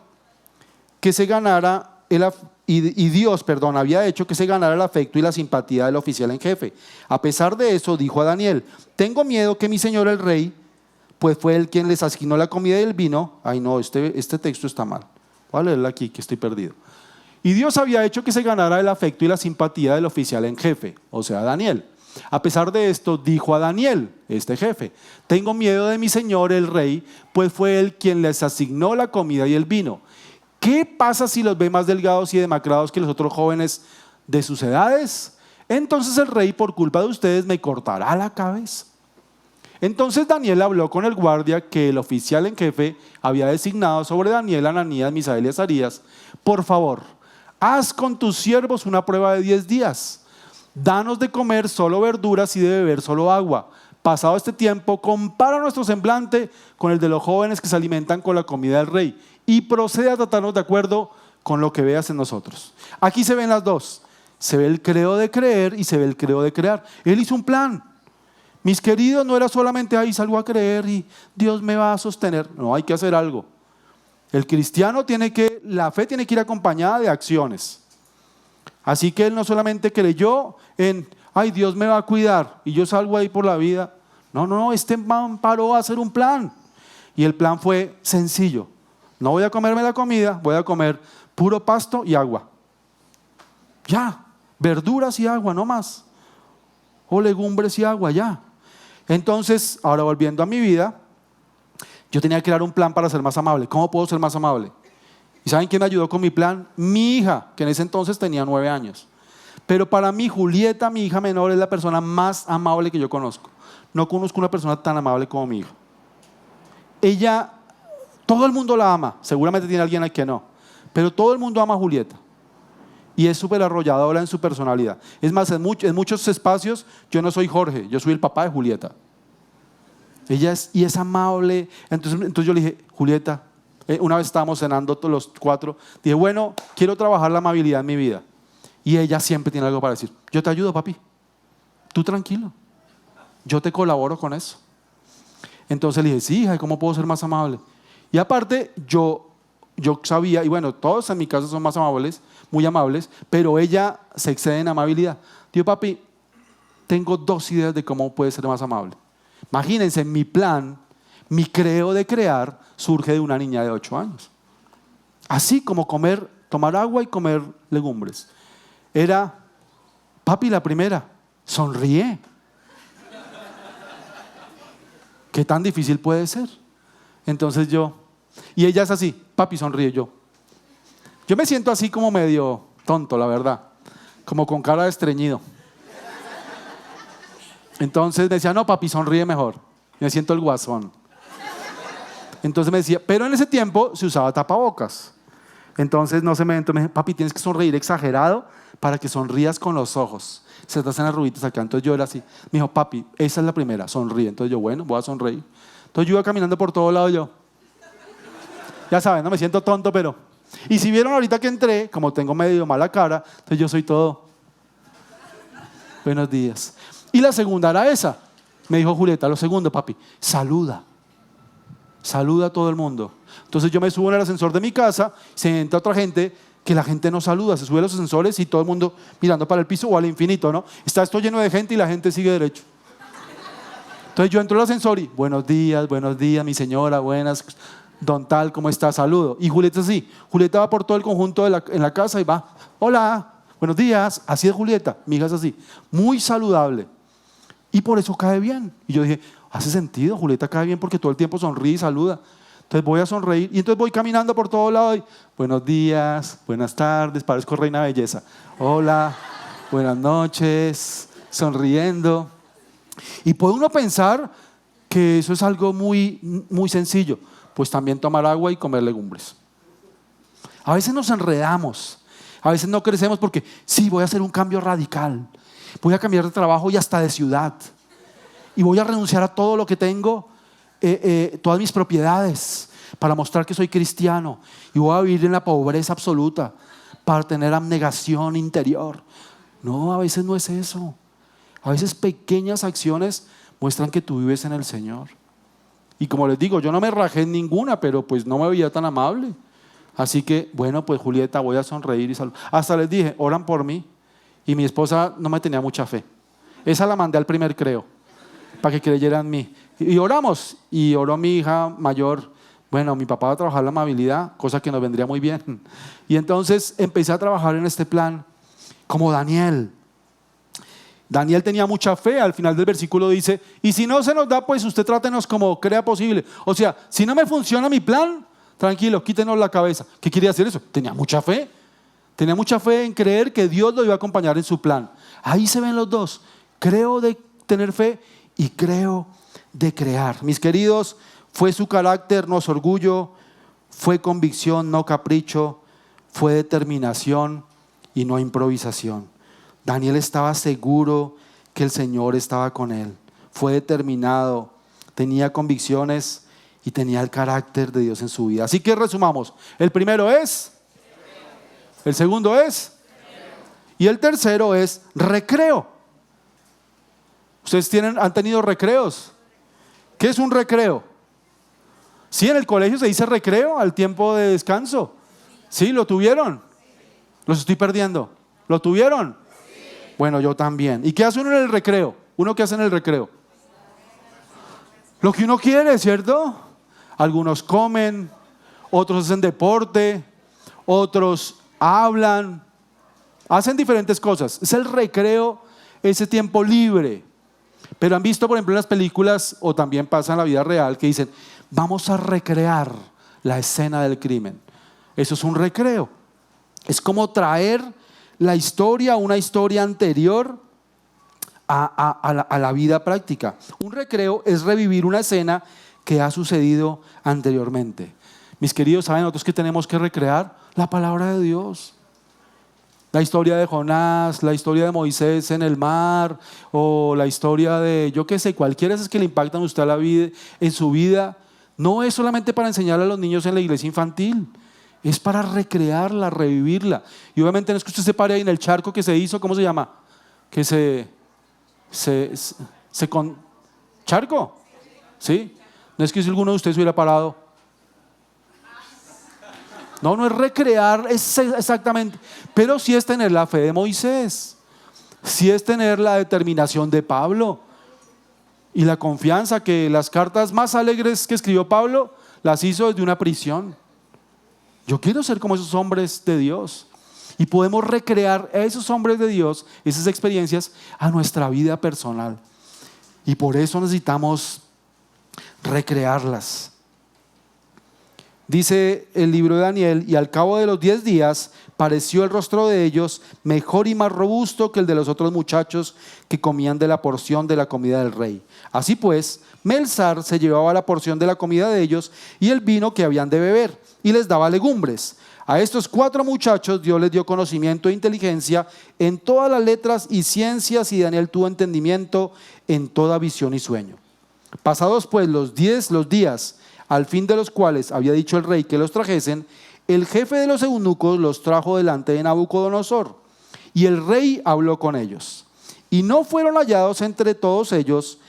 que se ganara Dios había hecho que se ganara el afecto y la simpatía del oficial en jefe. A pesar de eso, dijo a Daniel, tengo miedo que mi señor el rey, pues fue él quien les asignó la comida y el vino. Ay no, este texto está mal. Voy a leerlo aquí que estoy perdido. Y Dios había hecho que se ganara el afecto y la simpatía del oficial en jefe, o sea, Daniel. A pesar de esto, dijo a Daniel, este jefe, tengo miedo de mi señor el rey, pues fue él quien les asignó la comida y el vino. ¿Qué pasa si los ve más delgados y demacrados que los otros jóvenes de sus edades? Entonces el rey, por culpa de ustedes, me cortará la cabeza. Entonces Daniel habló con el guardia que el oficial en jefe había designado sobre Daniel, Ananías, Misael y Azarías. Por favor, haz con tus siervos una prueba de 10 días. Danos de comer solo verduras y de beber solo agua. Pasado este tiempo, compara nuestro semblante con el de los jóvenes que se alimentan con la comida del rey y procede a tratarnos de acuerdo con lo que veas en nosotros. Aquí se ven las dos. Se ve el creo de creer y se ve el creo de crear. Él hizo un plan. Mis queridos, no era solamente, ahí salgo a creer y Dios me va a sostener. No, hay que hacer algo. El cristiano la fe tiene que ir acompañada de acciones. Así que él no solamente creyó en, ay, Dios me va a cuidar y yo salgo ahí por la vida. No, no, no, este man paró a hacer un plan. Y el plan fue sencillo. No voy a comerme la comida, voy a comer puro pasto y agua. Ya, verduras y agua, no más. O legumbres y agua, ya. Entonces, ahora volviendo a mi vida, yo tenía que crear un plan para ser más amable. ¿Cómo puedo ser más amable? ¿Y saben quién me ayudó con mi plan? Mi hija, que en ese entonces tenía 9 años. Pero para mí, Julieta, mi hija menor, es la persona más amable que yo conozco. No conozco una persona tan amable como mi hija. Ella, todo el mundo la ama. Seguramente tiene alguien al que no. Pero todo el mundo ama a Julieta. Y es súper arrolladora en su personalidad. Es más, en muchos espacios, yo no soy Jorge, yo soy el papá de Julieta. Ella es amable. Entonces yo le dije, Julieta, una vez estábamos cenando todos los 4, dije, bueno, quiero trabajar la amabilidad en mi vida. Y ella siempre tiene algo para decir. Yo te ayudo, papi. Tú tranquilo. Yo te colaboro con eso. Entonces le dije, sí, hija, ¿cómo puedo ser más amable? Y aparte, yo sabía, y bueno, todos en mi casa son más amables, muy amables, pero ella se excede en amabilidad. Digo, papi, tengo 2 ideas de cómo puede ser más amable. Imagínense, mi plan, mi creo de crear, surge de una niña de 8 años. Así como tomar agua y comer legumbres. Era, papi, la primera, sonríe. ¿Qué tan difícil puede ser? Entonces y ella es así, papi, sonríe. Yo me siento así como medio tonto, la verdad, como con cara de estreñido. Entonces me decía, no, papi, sonríe mejor. Me siento el guasón. Entonces me decía, pero en ese tiempo se usaba tapabocas. Entonces me dijo, papi, tienes que sonreír exagerado para que sonrías con los ojos. Se te hacen arruguitas acá. Entonces yo era así. Me dijo, papi, esa es la primera, sonríe. Entonces yo, bueno, voy a sonreír. Entonces yo iba caminando por todo lado yo. Ya saben, no me siento tonto, pero... Y si vieron ahorita que entré, como tengo medio mala cara, entonces yo soy todo... Buenos días. Y la segunda era esa. Me dijo Julieta, lo segundo, papi, saluda. saluda a todo el mundo. Entonces yo me subo en el ascensor de mi casa, se entra otra gente que la gente no saluda, se sube a los ascensores y todo el mundo mirando para el piso o al infinito, ¿no? Está esto lleno de gente y la gente sigue derecho. Entonces yo entro al ascensor y buenos días, mi señora, buenas, don tal, ¿cómo está? Saludo. Y Julieta sí, Julieta va por todo el conjunto en la casa y va, hola, buenos días, así es Julieta, mi hija es así, muy saludable. Y por eso cae bien. Y yo dije, hace sentido, Julieta cae bien porque todo el tiempo sonríe y saluda. Entonces voy a sonreír y entonces voy caminando por todo lado y buenos días, buenas tardes, parezco reina belleza. Hola, buenas noches, sonriendo. Y puede uno pensar que eso es algo muy, muy sencillo. Pues también tomar agua y comer legumbres. A veces nos enredamos, a veces no crecemos porque sí, voy a hacer un cambio radical. Voy a cambiar de trabajo y hasta de ciudad. Y voy a renunciar a todo lo que tengo, todas mis propiedades, para mostrar que soy cristiano. Y voy a vivir en la pobreza absoluta, para tener abnegación interior. No, a veces no es eso. A veces pequeñas acciones muestran que tú vives en el Señor. Y como les digo, yo no me rajé en ninguna, pero pues no me veía tan amable. Así que, bueno, pues Julieta, voy a sonreír y saludar. Hasta les dije, oran por mí. Y mi esposa no me tenía mucha fe. Esa la mandé al primer creo, para que creyera en mí. Y oramos, y oró mi hija mayor. Bueno, mi papá va a trabajar la amabilidad, cosa que nos vendría muy bien. Y entonces empecé a trabajar en este plan, como Daniel. Daniel tenía mucha fe. Al final del versículo dice, y si no se nos da, pues usted trátenos como crea posible. O sea, si no me funciona mi plan, tranquilo, quítenos la cabeza. ¿Qué quería decir eso? Tenía mucha fe. Tenía mucha fe en creer que Dios lo iba a acompañar en su plan. Ahí se ven los dos. Creo de tener fe y creo de crear. Mis queridos, fue su carácter, no su orgullo. Fue convicción, no capricho. Fue determinación y no improvisación. Daniel estaba seguro que el Señor estaba con él. Fue determinado, tenía convicciones y tenía el carácter de Dios en su vida. Así que resumamos. El primero es... El segundo es, y el tercero es recreo. ¿Ustedes han tenido recreos? ¿Qué es un recreo? Sí, en el colegio se dice recreo al tiempo de descanso. ¿Sí? ¿Lo tuvieron? ¿Los estoy perdiendo? ¿Lo tuvieron? Bueno, yo también. ¿Y qué hace uno en el recreo? ¿Uno qué hace en el recreo? Lo que uno quiere, ¿cierto? Algunos comen, otros hacen deporte, otros hablan, hacen diferentes cosas. Es el recreo, ese tiempo libre. Pero han visto, por ejemplo, en las películas, o también pasa en la vida real, que dicen, vamos a recrear la escena del crimen. Eso es un recreo. Es como traer la historia, una historia anterior a la vida práctica. Un recreo es revivir una escena que ha sucedido anteriormente. Mis queridos, ¿saben nosotros qué tenemos que recrear? La palabra de Dios. La historia de Jonás, la historia de Moisés en el mar, o la historia de, yo qué sé, cualquiera de esas que le impactan a usted a la vida, en su vida, no es solamente para enseñarle a los niños en la iglesia infantil, es para recrearla, revivirla. Y obviamente no es que usted se pare ahí en el charco que se hizo, ¿cómo se llama? Que ¿charco? ¿Sí? No es que si alguno de ustedes hubiera parado. No, no es recrear exactamente, pero sí es tener la fe de Moisés, sí es tener la determinación de Pablo y la confianza que las cartas más alegres que escribió Pablo las hizo desde una prisión. Yo quiero ser como esos hombres de Dios y podemos recrear a esos hombres de Dios, esas experiencias a nuestra vida personal y por eso necesitamos recrearlas. Dice el libro de Daniel, y al cabo de los 10 días pareció el rostro de ellos mejor y más robusto que el de los otros muchachos que comían de la porción de la comida del rey. Así pues, Melsar se llevaba la porción de la comida de ellos y el vino que habían de beber, y les daba legumbres. A estos 4 muchachos Dios les dio conocimiento e inteligencia en todas las letras y ciencias, y Daniel tuvo entendimiento en toda visión y sueño. Pasados pues los días al fin de los cuales había dicho el rey que los trajesen, el jefe de los eunucos los trajo delante de Nabucodonosor, y el rey habló con ellos. Y no fueron hallados entre todos ellos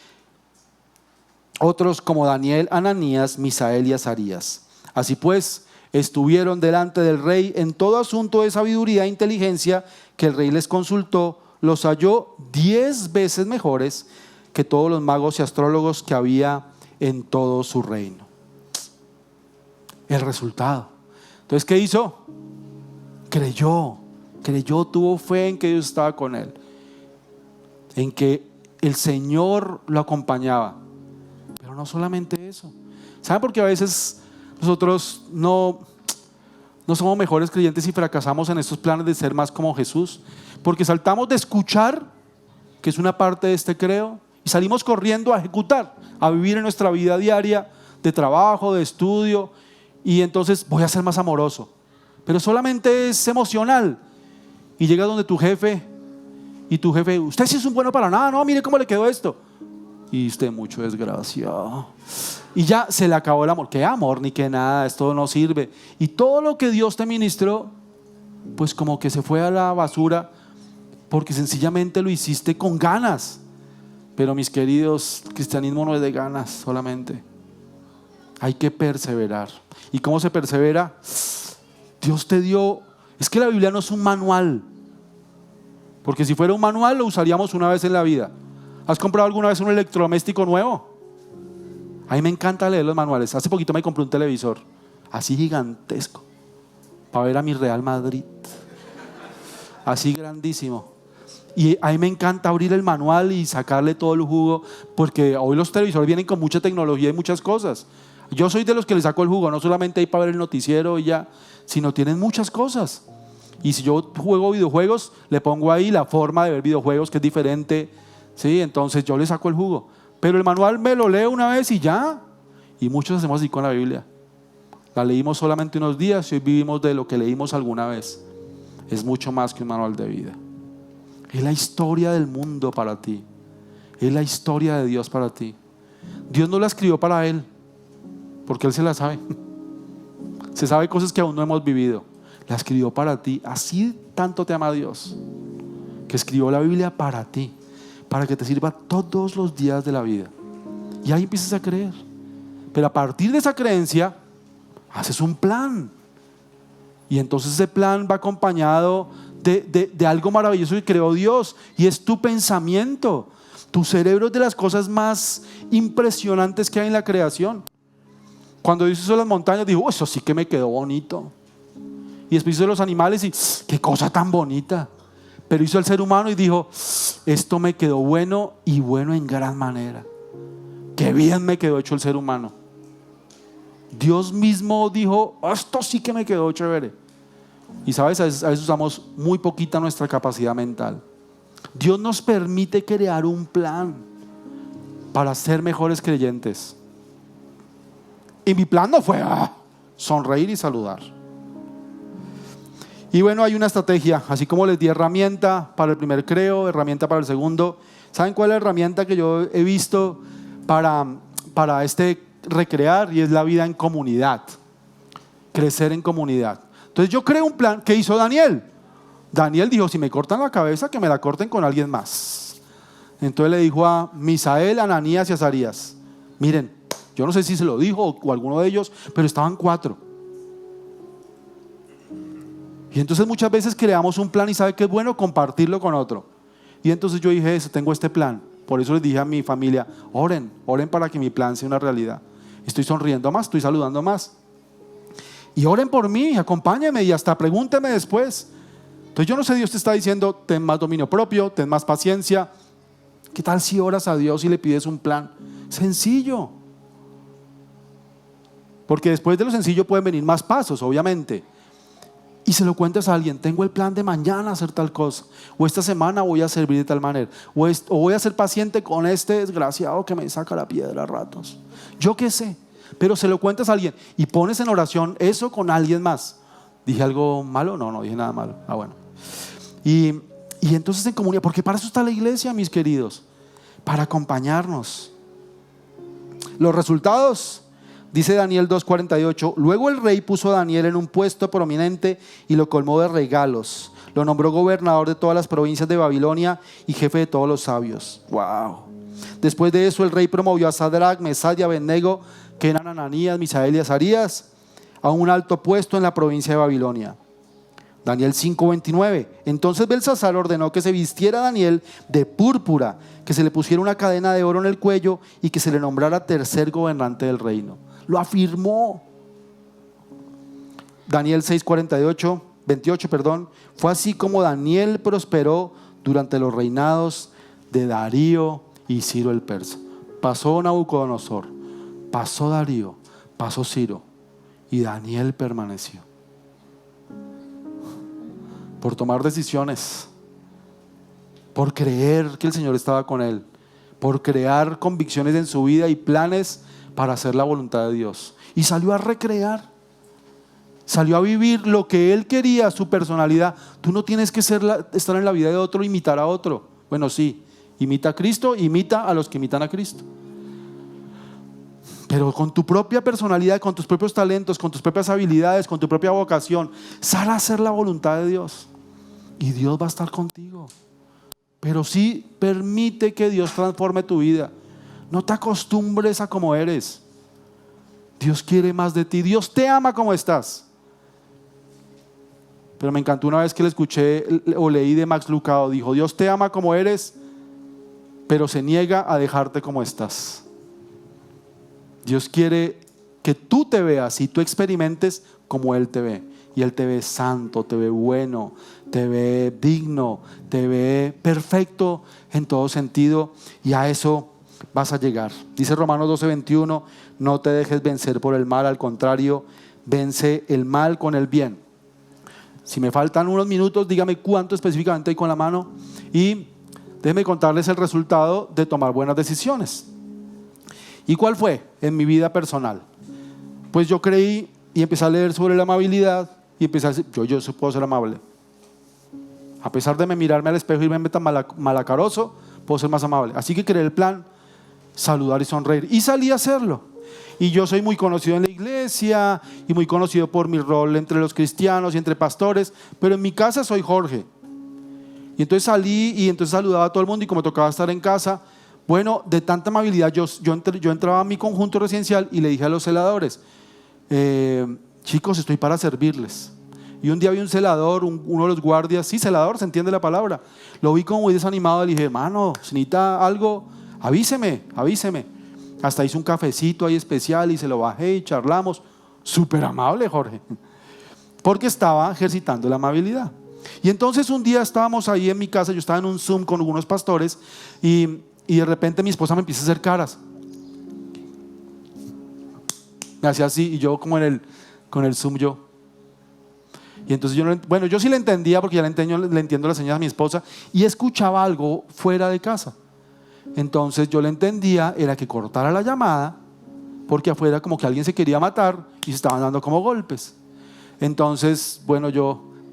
otros como Daniel, Ananías, Misael y Azarías. Así pues, estuvieron delante del rey en todo asunto de sabiduría e inteligencia que el rey les consultó, los halló 10 veces mejores que todos los magos y astrólogos que había en todo su reino. El resultado. Entonces, ¿qué hizo? Creyó, tuvo fe en que Dios estaba con él, en que el Señor lo acompañaba. Pero no solamente eso. ¿Saben por qué a veces nosotros no somos mejores creyentes y fracasamos en estos planes de ser más como Jesús? Porque saltamos de escuchar, que es una parte de este creo, y salimos corriendo a ejecutar, a vivir en nuestra vida diaria de trabajo, de estudio, y entonces voy a ser más amoroso. Pero solamente es emocional. Y llega donde tu jefe, y tu jefe, usted sí es un bueno para nada, no, mire cómo le quedó esto. Y usted, mucho desgraciado. Y ya se le acabó el amor. ¿Qué amor ni qué nada? Esto no sirve. Y todo lo que Dios te ministró, pues como que se fue a la basura, porque sencillamente lo hiciste con ganas. Pero mis queridos, el cristianismo no es de ganas solamente. Hay que perseverar. ¿Y cómo se persevera? Dios te dio. Es que la Biblia no es un manual, porque si fuera un manual lo usaríamos una vez en la vida. ¿Has comprado alguna vez un electrodoméstico nuevo? A mí me encanta leer los manuales. Hace poquito me compré un televisor así gigantesco para ver a mi Real Madrid, así grandísimo. Y a mí me encanta abrir el manual y sacarle todo el jugo, porque hoy los televisores vienen con mucha tecnología y muchas cosas. Yo soy de los que le saco el jugo, no solamente ahí para ver el noticiero y ya, sino tienen muchas cosas. Y si yo juego videojuegos, le pongo ahí la forma de ver videojuegos que es diferente, ¿sí? Entonces yo le saco el jugo. Pero el manual me lo leo una vez y ya. Y muchos hacemos así con la Biblia. La leímos solamente unos días y hoy vivimos de lo que leímos alguna vez. Es mucho más que un manual de vida. Es la historia del mundo para ti. Es la historia de Dios para ti. Dios no la escribió para Él, porque Él se la sabe. Se sabe cosas que aún no hemos vivido. La escribió para ti. Así tanto te ama Dios, que escribió la Biblia para ti, para que te sirva todos los días de la vida. Y ahí empiezas a creer. Pero a partir de esa creencia haces un plan. Y entonces ese plan va acompañado de algo maravilloso que creó Dios, y es tu pensamiento. Tu cerebro es de las cosas más impresionantes que hay en la creación. Cuando Dios hizo las montañas, dijo, eso sí que me quedó bonito. Y después hizo los animales y qué cosa tan bonita. Pero hizo el ser humano y dijo, esto me quedó bueno, y bueno en gran manera. Qué bien me quedó hecho el ser humano. Dios mismo dijo, esto sí que me quedó chévere. Y sabes, a veces usamos muy poquita nuestra capacidad mental. Dios nos permite crear un plan para ser mejores creyentes. Y mi plan no fue sonreír y saludar. Y bueno, hay una estrategia. Así como les di herramienta para el primer creo, herramienta para el segundo. ¿Saben cuál es la herramienta que yo he visto para este recrear? Y es la vida en comunidad. Crecer en comunidad. Entonces yo creo un plan. ¿Qué hizo Daniel? Daniel dijo, si me cortan la cabeza, que me la corten con alguien más. Entonces le dijo a Misael, Ananías y Azarías, miren, yo no sé si se lo dijo o alguno de ellos, pero estaban 4. Y entonces muchas veces creamos un plan y sabe que es bueno compartirlo con otro. Y entonces yo dije eso, tengo este plan. Por eso les dije a mi familia, oren para que mi plan sea una realidad. Estoy sonriendo más, estoy saludando más. Y oren por mí, acompáñenme y hasta pregúntenme después. Entonces yo no sé, Dios te está diciendo, ten más dominio propio, ten más paciencia. ¿Qué tal si oras a Dios y le pides un plan? Sencillo. Porque después de lo sencillo pueden venir más pasos, obviamente. Y se lo cuentas a alguien, tengo el plan de mañana hacer tal cosa, o esta semana voy a servir de tal manera, o voy a ser paciente con este desgraciado que me saca la piedra a ratos. Yo qué sé, pero se lo cuentas a alguien y pones en oración eso con alguien más. ¿Dije algo malo? No dije nada malo. Bueno. Y entonces en comunidad, porque para eso está la iglesia, mis queridos, para acompañarnos. Los resultados, dice Daniel 2:48, luego el rey puso a Daniel en un puesto prominente y lo colmó de regalos. Lo nombró gobernador de todas las provincias de Babilonia y jefe de todos los sabios. Wow. Después de eso el rey promovió a Sadrac, Mesach y Abednego, que eran Ananías, Misael y Azarías, a un alto puesto en la provincia de Babilonia. Daniel 5:29. Entonces Belsasar ordenó que se vistiera a Daniel de púrpura, que se le pusiera una cadena de oro en el cuello y que se le nombrara tercer gobernante del reino. Lo afirmó. Daniel 6:28. Fue así como Daniel prosperó durante los reinados de Darío y Ciro el persa. Pasó Nabucodonosor, pasó Darío, pasó Ciro y Daniel permaneció. Por tomar decisiones, por creer que el Señor estaba con él, por crear convicciones en su vida y planes para hacer la voluntad de Dios. Y salió a recrear, salió a vivir lo que él quería, su personalidad. Tú no tienes que estar en la vida de otro, imitar a otro. Bueno, sí, imita a Cristo, imita a los que imitan a Cristo. Pero con tu propia personalidad, con tus propios talentos, con tus propias habilidades, con tu propia vocación, sal a hacer la voluntad de Dios. Y Dios va a estar contigo. Pero sí permite que Dios transforme tu vida. No te acostumbres a como eres. Dios quiere más de ti. Dios te ama como estás. Pero me encantó una vez que le escuché o leí de Max Lucado. Dijo: Dios te ama como eres, pero se niega a dejarte como estás. Dios quiere que tú te veas y tú experimentes como Él te ve. Y Él te ve santo, te ve bueno, te ve digno, te ve perfecto en todo sentido. Y a eso vas a llegar. Dice Romanos 12:21: no te dejes vencer por el mal, al contrario, vence el mal con el bien. Si me faltan unos minutos, dígame cuánto específicamente hay con la mano. Y déjenme contarles el resultado de tomar buenas decisiones. ¿Y cuál fue en mi vida personal? Pues yo creí y empecé a leer sobre la amabilidad y empecé a decir: yo puedo ser amable. A pesar de mirarme al espejo y verme tan malacaroso, puedo ser más amable. Así que creé el plan: saludar y sonreír. Y salí a hacerlo. Y yo soy muy conocido en la iglesia y muy conocido por mi rol entre los cristianos y entre pastores, pero en mi casa soy Jorge. Y entonces salí y entonces saludaba a todo el mundo, y como tocaba estar en casa, bueno, de tanta amabilidad, yo entraba a mi conjunto residencial y le dije a los celadores: chicos, estoy para servirles. Y un día vi un celador, uno de los guardias, sí, celador, se entiende la palabra, lo vi como muy desanimado. Le dije: hermano, si necesita algo, avíseme. Hasta hice un cafecito ahí especial y se lo bajé y charlamos. Súper amable, Jorge, porque estaba ejercitando la amabilidad. Y entonces un día estábamos ahí en mi casa, yo estaba en un Zoom con algunos pastores, y de repente mi esposa me empieza a hacer caras. Me hacía así y yo como con el Zoom yo. Y entonces yo sí le entendía, porque ya le entiendo las señas a mi esposa, y escuchaba algo fuera de casa. Entonces yo le entendía, era que cortara la llamada, porque afuera como que alguien se quería matar y se estaban dando como golpes. Entonces, bueno,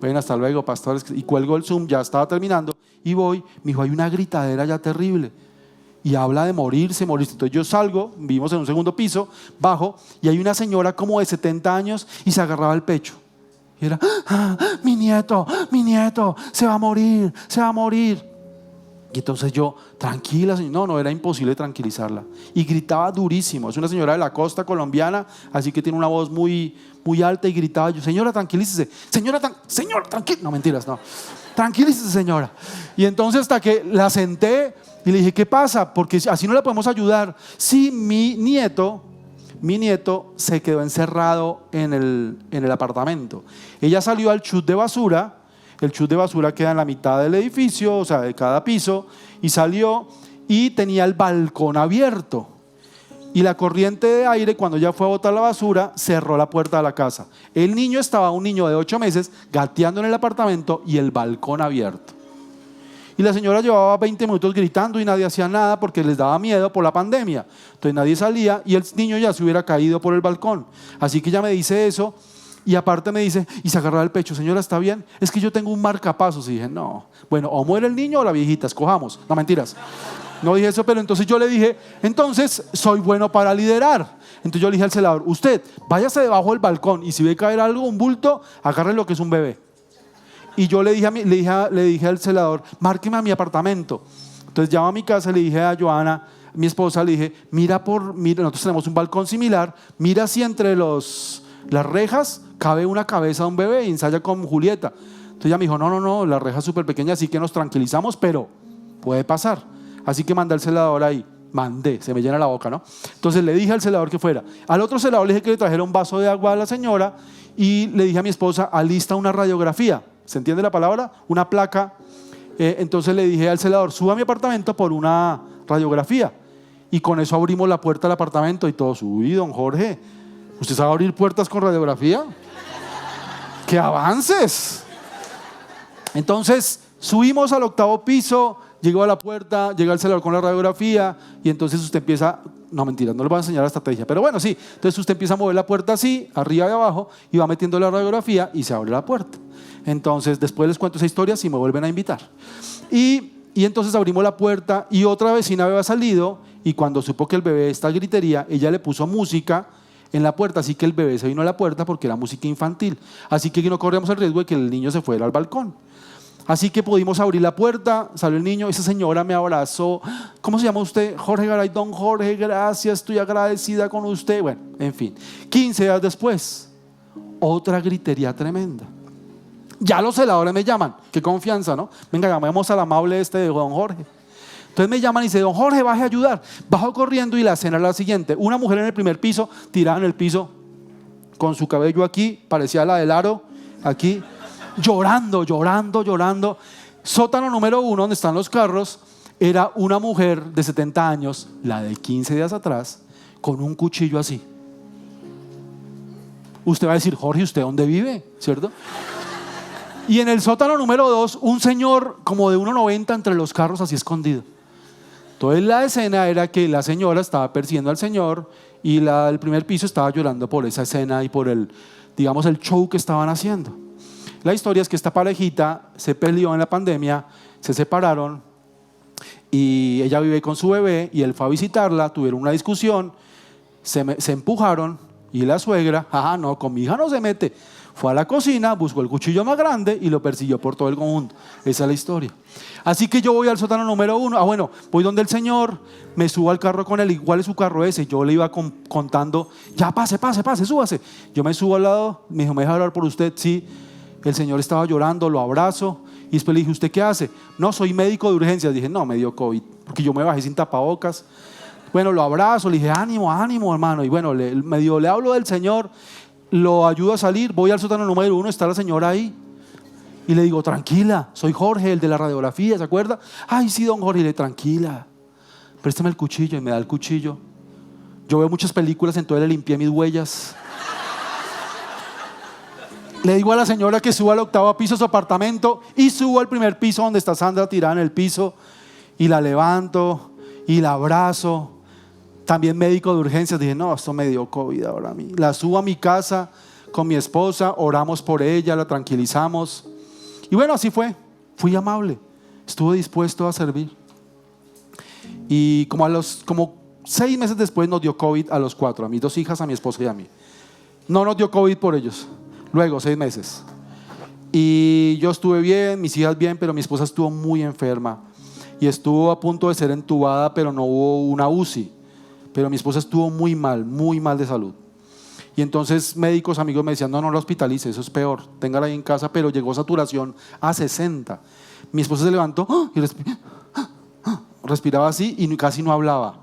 ven, hasta luego, pastores, y cuelgo el Zoom, ya estaba terminando, y voy, me dijo: hay una gritadera ya terrible, y habla de morirse. Entonces yo salgo, vivimos en un segundo piso, bajo, y hay una señora como de 70 años y se agarraba el pecho. Y era: mi nieto, se va a morir. Y entonces yo: tranquila, señora. No, era imposible tranquilizarla. Y gritaba durísimo. Es una señora de la costa colombiana, así que tiene una voz muy, muy alta, y gritaba yo: señora, tranquilícese. Señora, tranquila. No, mentiras, no. Tranquilícese, señora. Y entonces hasta que la senté y le dije: ¿qué pasa? Porque así no la podemos ayudar. Sí, mi nieto se quedó encerrado en el apartamento. Ella salió al chute de basura. El chute de basura queda en la mitad del edificio, o sea, de cada piso, y salió y tenía el balcón abierto. Y la corriente de aire, cuando ya fue a botar la basura, cerró la puerta de la casa. El niño estaba, un niño de 8 meses, gateando en el apartamento y el balcón abierto. Y la señora llevaba 20 minutos gritando y nadie hacía nada porque les daba miedo por la pandemia. Entonces nadie salía y el niño ya se hubiera caído por el balcón. Así que ella me dice eso. Y aparte me dice, y se agarraba el pecho: señora, ¿está bien? Es que yo tengo un marcapasos. Y dije: no, bueno, o muere el niño o la viejita, escojamos. No, mentiras. No dije eso, pero entonces yo le dije: entonces soy bueno para liderar. Entonces yo le dije al celador: usted, váyase debajo del balcón y si ve caer algo, un bulto, agarre lo que es un bebé. Y yo le dije al celador: márqueme a mi apartamento. Entonces llamo a mi casa y le dije a Joana: mi esposa, le dije, mira, nosotros tenemos un balcón similar, mira si entre las rejas cabe una cabeza de un bebé y ensaya con Julieta. Entonces ella me dijo, no, la reja es súper pequeña, así que nos tranquilizamos, pero puede pasar. Así que mandé al celador ahí. Se me llena la boca, ¿no? Entonces le dije al celador que fuera. Al otro celador le dije que le trajera un vaso de agua a la señora y le dije a mi esposa, alista una radiografía. ¿Se entiende la palabra? Una placa. Entonces le dije al celador, suba a mi apartamento por una radiografía. Y con eso abrimos la puerta del apartamento y todos, uy, don Jorge, ¿usted sabe abrir puertas con radiografía? ¡Qué avances! Entonces subimos al 8º piso. Llegó a la puerta, llega el celador con la radiografía y entonces usted empieza, no mentira, no le voy a enseñar la estrategia, pero bueno, sí, entonces usted empieza a mover la puerta así, arriba y abajo y va metiendo la radiografía y se abre la puerta. Entonces después les cuento esa historia si me vuelven a invitar. Y entonces abrimos la puerta y otra vecina había salido y cuando supo que el bebé está gritería, ella le puso música en la puerta, así que el bebé se vino a la puerta porque era música infantil. Así que no corríamos el riesgo de que el niño se fuera al balcón. Así que pudimos abrir la puerta, salió el niño, esa señora me abrazó. ¿Cómo se llama usted? Jorge Garay. Don Jorge, gracias, estoy agradecida con usted. Bueno, en fin, 15 días después, otra gritería tremenda. Ya los celadores me llaman, qué confianza, ¿no? Venga, llamemos al amable de don Jorge. Entonces me llaman y dice, don Jorge, baje a ayudar. Bajo corriendo y la escena era la siguiente. Una mujer en el primer piso, tirada en el piso, con su cabello aquí, parecía la del aro, aquí. Llorando. Sótano número 1, donde están los carros, era una mujer de 70 años, la de 15 días atrás, con un cuchillo así. Usted va a decir, Jorge, ¿usted dónde vive? ¿Cierto? Y en el sótano número 2, un señor como de 1,90 entre los carros así escondido. Entonces la escena era que la señora estaba persiguiendo al señor y la del primer piso estaba llorando por esa escena y por el show que estaban haciendo. La historia es que esta parejita se peleó en la pandemia, se separaron y ella vive con su bebé y él fue a visitarla, tuvieron una discusión, se empujaron y la suegra, no, con mi hija no se mete, fue a la cocina, buscó el cuchillo más grande y lo persiguió por todo el conjunto. Esa es la historia. Así que yo voy al sótano número 1, voy donde el señor, me subo al carro con él, igual es su carro ese, yo le iba contando, ya pase, súbase. Yo me subo al lado, me dijo, ¿me deja hablar por usted? Sí. El señor estaba llorando, lo abrazo y después le dije, ¿usted qué hace? No, soy médico de urgencias. Dije, no, me dio COVID, porque yo me bajé sin tapabocas. Bueno, lo abrazo, le dije, ánimo, hermano. Y bueno, le hablo del señor, lo ayudo a salir, voy al sótano número 1, está la señora ahí. Y le digo, tranquila, soy Jorge, el de la radiografía, ¿se acuerda? Ay, sí, don Jorge. Y le digo, tranquila, préstame el cuchillo. Y me da el cuchillo. Yo veo muchas películas, entonces le limpié mis huellas. Le digo a la señora que suba al 8º piso de su apartamento y subo al primer piso donde está Sandra tirada en el piso y la levanto y la abrazo. También médico de urgencias. Dije, no, esto me dio COVID ahora a mí. La subo a mi casa con mi esposa, oramos por ella, la tranquilizamos. Y bueno, así fue. Fui amable, estuve dispuesto a servir. Y como 6 meses después nos dio COVID a los 4, a mis 2 hijas, a mi esposa y a mí. No nos dio COVID por ellos. Luego, 6 meses. Y yo estuve bien, mis hijas bien, pero mi esposa estuvo muy enferma. Y estuvo a punto de ser entubada, pero no hubo una UCI. Pero mi esposa estuvo muy mal de salud. Y entonces médicos, amigos me decían, no la hospitalice, eso es peor, téngala ahí en casa, pero llegó saturación a 60. Mi esposa se levantó y respiraba así y casi no hablaba.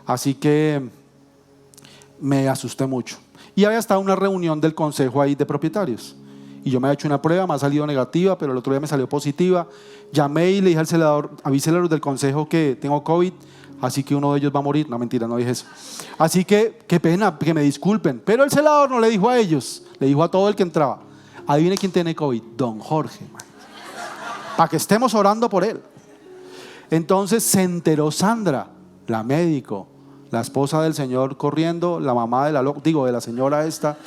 Así que me asusté mucho. Y había estado una reunión del consejo ahí de propietarios. Y yo me había hecho una prueba, me ha salido negativa, pero el otro día me salió positiva. Llamé y le dije al celador, avísele a los del consejo que tengo COVID, así que uno de ellos va a morir. No, mentira, no dije eso. Así que, qué pena, que me disculpen. Pero el celador no le dijo a ellos, le dijo a todo el que entraba. Adivine quién tiene COVID, don Jorge. Para que estemos orando por él. Entonces se enteró Sandra, la médico, la esposa del señor corriendo, la mamá de la señora esta.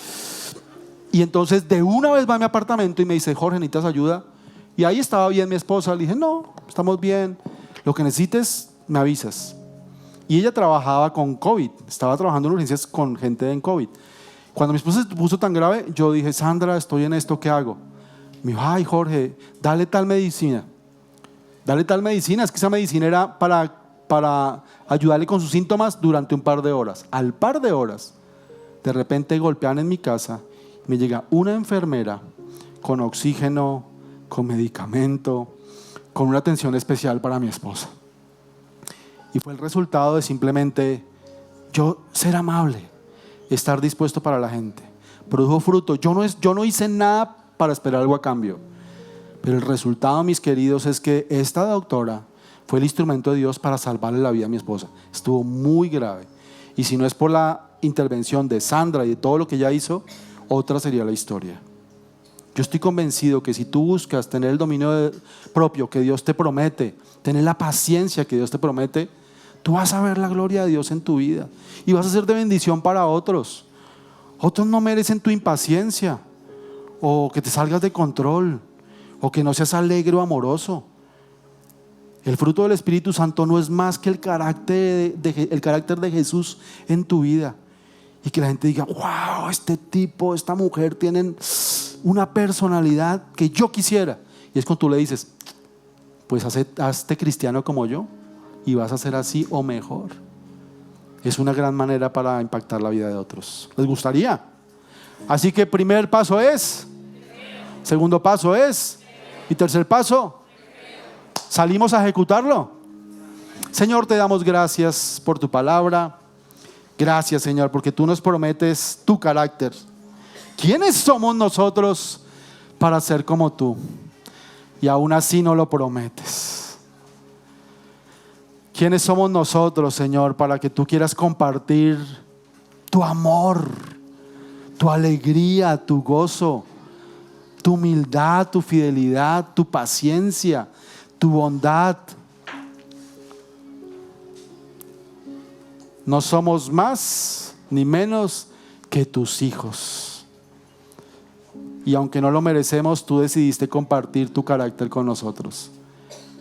Y entonces de una vez va a mi apartamento y me dice, Jorge, ¿necesitas ayuda? Y ahí estaba bien mi esposa. Le dije, no, estamos bien. Lo que necesites, me avisas. Y ella trabajaba con COVID, estaba trabajando en urgencias con gente en COVID. Cuando mi esposa se puso tan grave, yo dije, Sandra, estoy en esto, ¿qué hago? Me dijo, ay, Jorge, dale tal medicina. Es que esa medicina era para para ayudarle con sus síntomas durante un par de horas. Al par de horas, de repente golpean en mi casa, me llega una enfermera con oxígeno, con medicamento, con una atención especial para mi esposa. Y fue el resultado de simplemente yo ser amable, estar dispuesto para la gente. Produjo fruto. Yo no hice nada para esperar algo a cambio. Pero el resultado, mis queridos, es que esta doctora fue el instrumento de Dios para salvarle la vida a mi esposa. Estuvo muy grave. Y si no es por la intervención de Sandra y de todo lo que ella hizo, otra sería la historia. Yo estoy convencido que si tú buscas tener el dominio propio que Dios te promete, tener la paciencia que Dios te promete, tú vas a ver la gloria de Dios en tu vida y vas a ser de bendición para otros. Otros no merecen tu impaciencia o que te salgas de control o que no seas alegre o amoroso. El fruto del Espíritu Santo no es más que el carácter de Jesús en tu vida. Y que la gente diga, wow, este tipo, esta mujer tienen una personalidad que yo quisiera. Y es cuando tú le dices, pues hazte cristiano como yo y vas a ser así o mejor. Es una gran manera para impactar la vida de otros. ¿Les gustaría? Así que primer paso es, segundo paso es, y tercer paso, salimos a ejecutarlo. Señor, te damos gracias por tu palabra. Gracias, Señor, porque tú nos prometes tu carácter. ¿Quiénes somos nosotros para ser como tú? Y aún así no lo prometes. ¿Quiénes somos nosotros, Señor, para que tú quieras compartir tu amor, tu alegría, tu gozo, tu humildad, tu fidelidad, tu paciencia, tu bondad? No somos más ni menos que tus hijos. Y aunque no lo merecemos, tú decidiste compartir tu carácter con nosotros.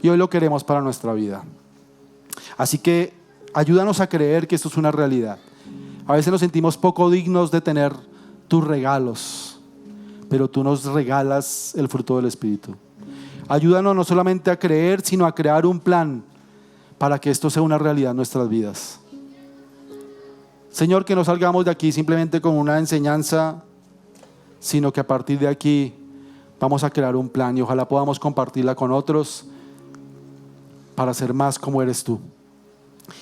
Y hoy lo queremos para nuestra vida. Así que ayúdanos a creer que esto es una realidad. A veces nos sentimos poco dignos de tener tus regalos, pero tú nos regalas el fruto del Espíritu. Ayúdanos no solamente a creer, sino a crear un plan para que esto sea una realidad en nuestras vidas. Señor, que no salgamos de aquí simplemente con una enseñanza, sino que a partir de aquí vamos a crear un plan y ojalá podamos compartirla con otros para ser más como eres tú.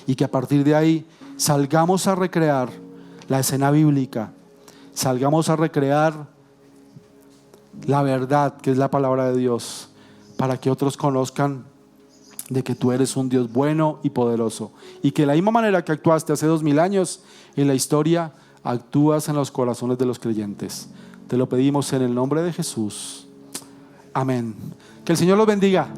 Y que a partir de ahí salgamos a recrear la escena bíblica, salgamos a recrear la verdad que es la palabra de Dios, para que otros conozcan de que tú eres un Dios bueno y poderoso, y que de la misma manera que actuaste hace 2000 años en la historia, actúas en los corazones de los creyentes. Te lo pedimos en el nombre de Jesús. Amén. Que el Señor los bendiga.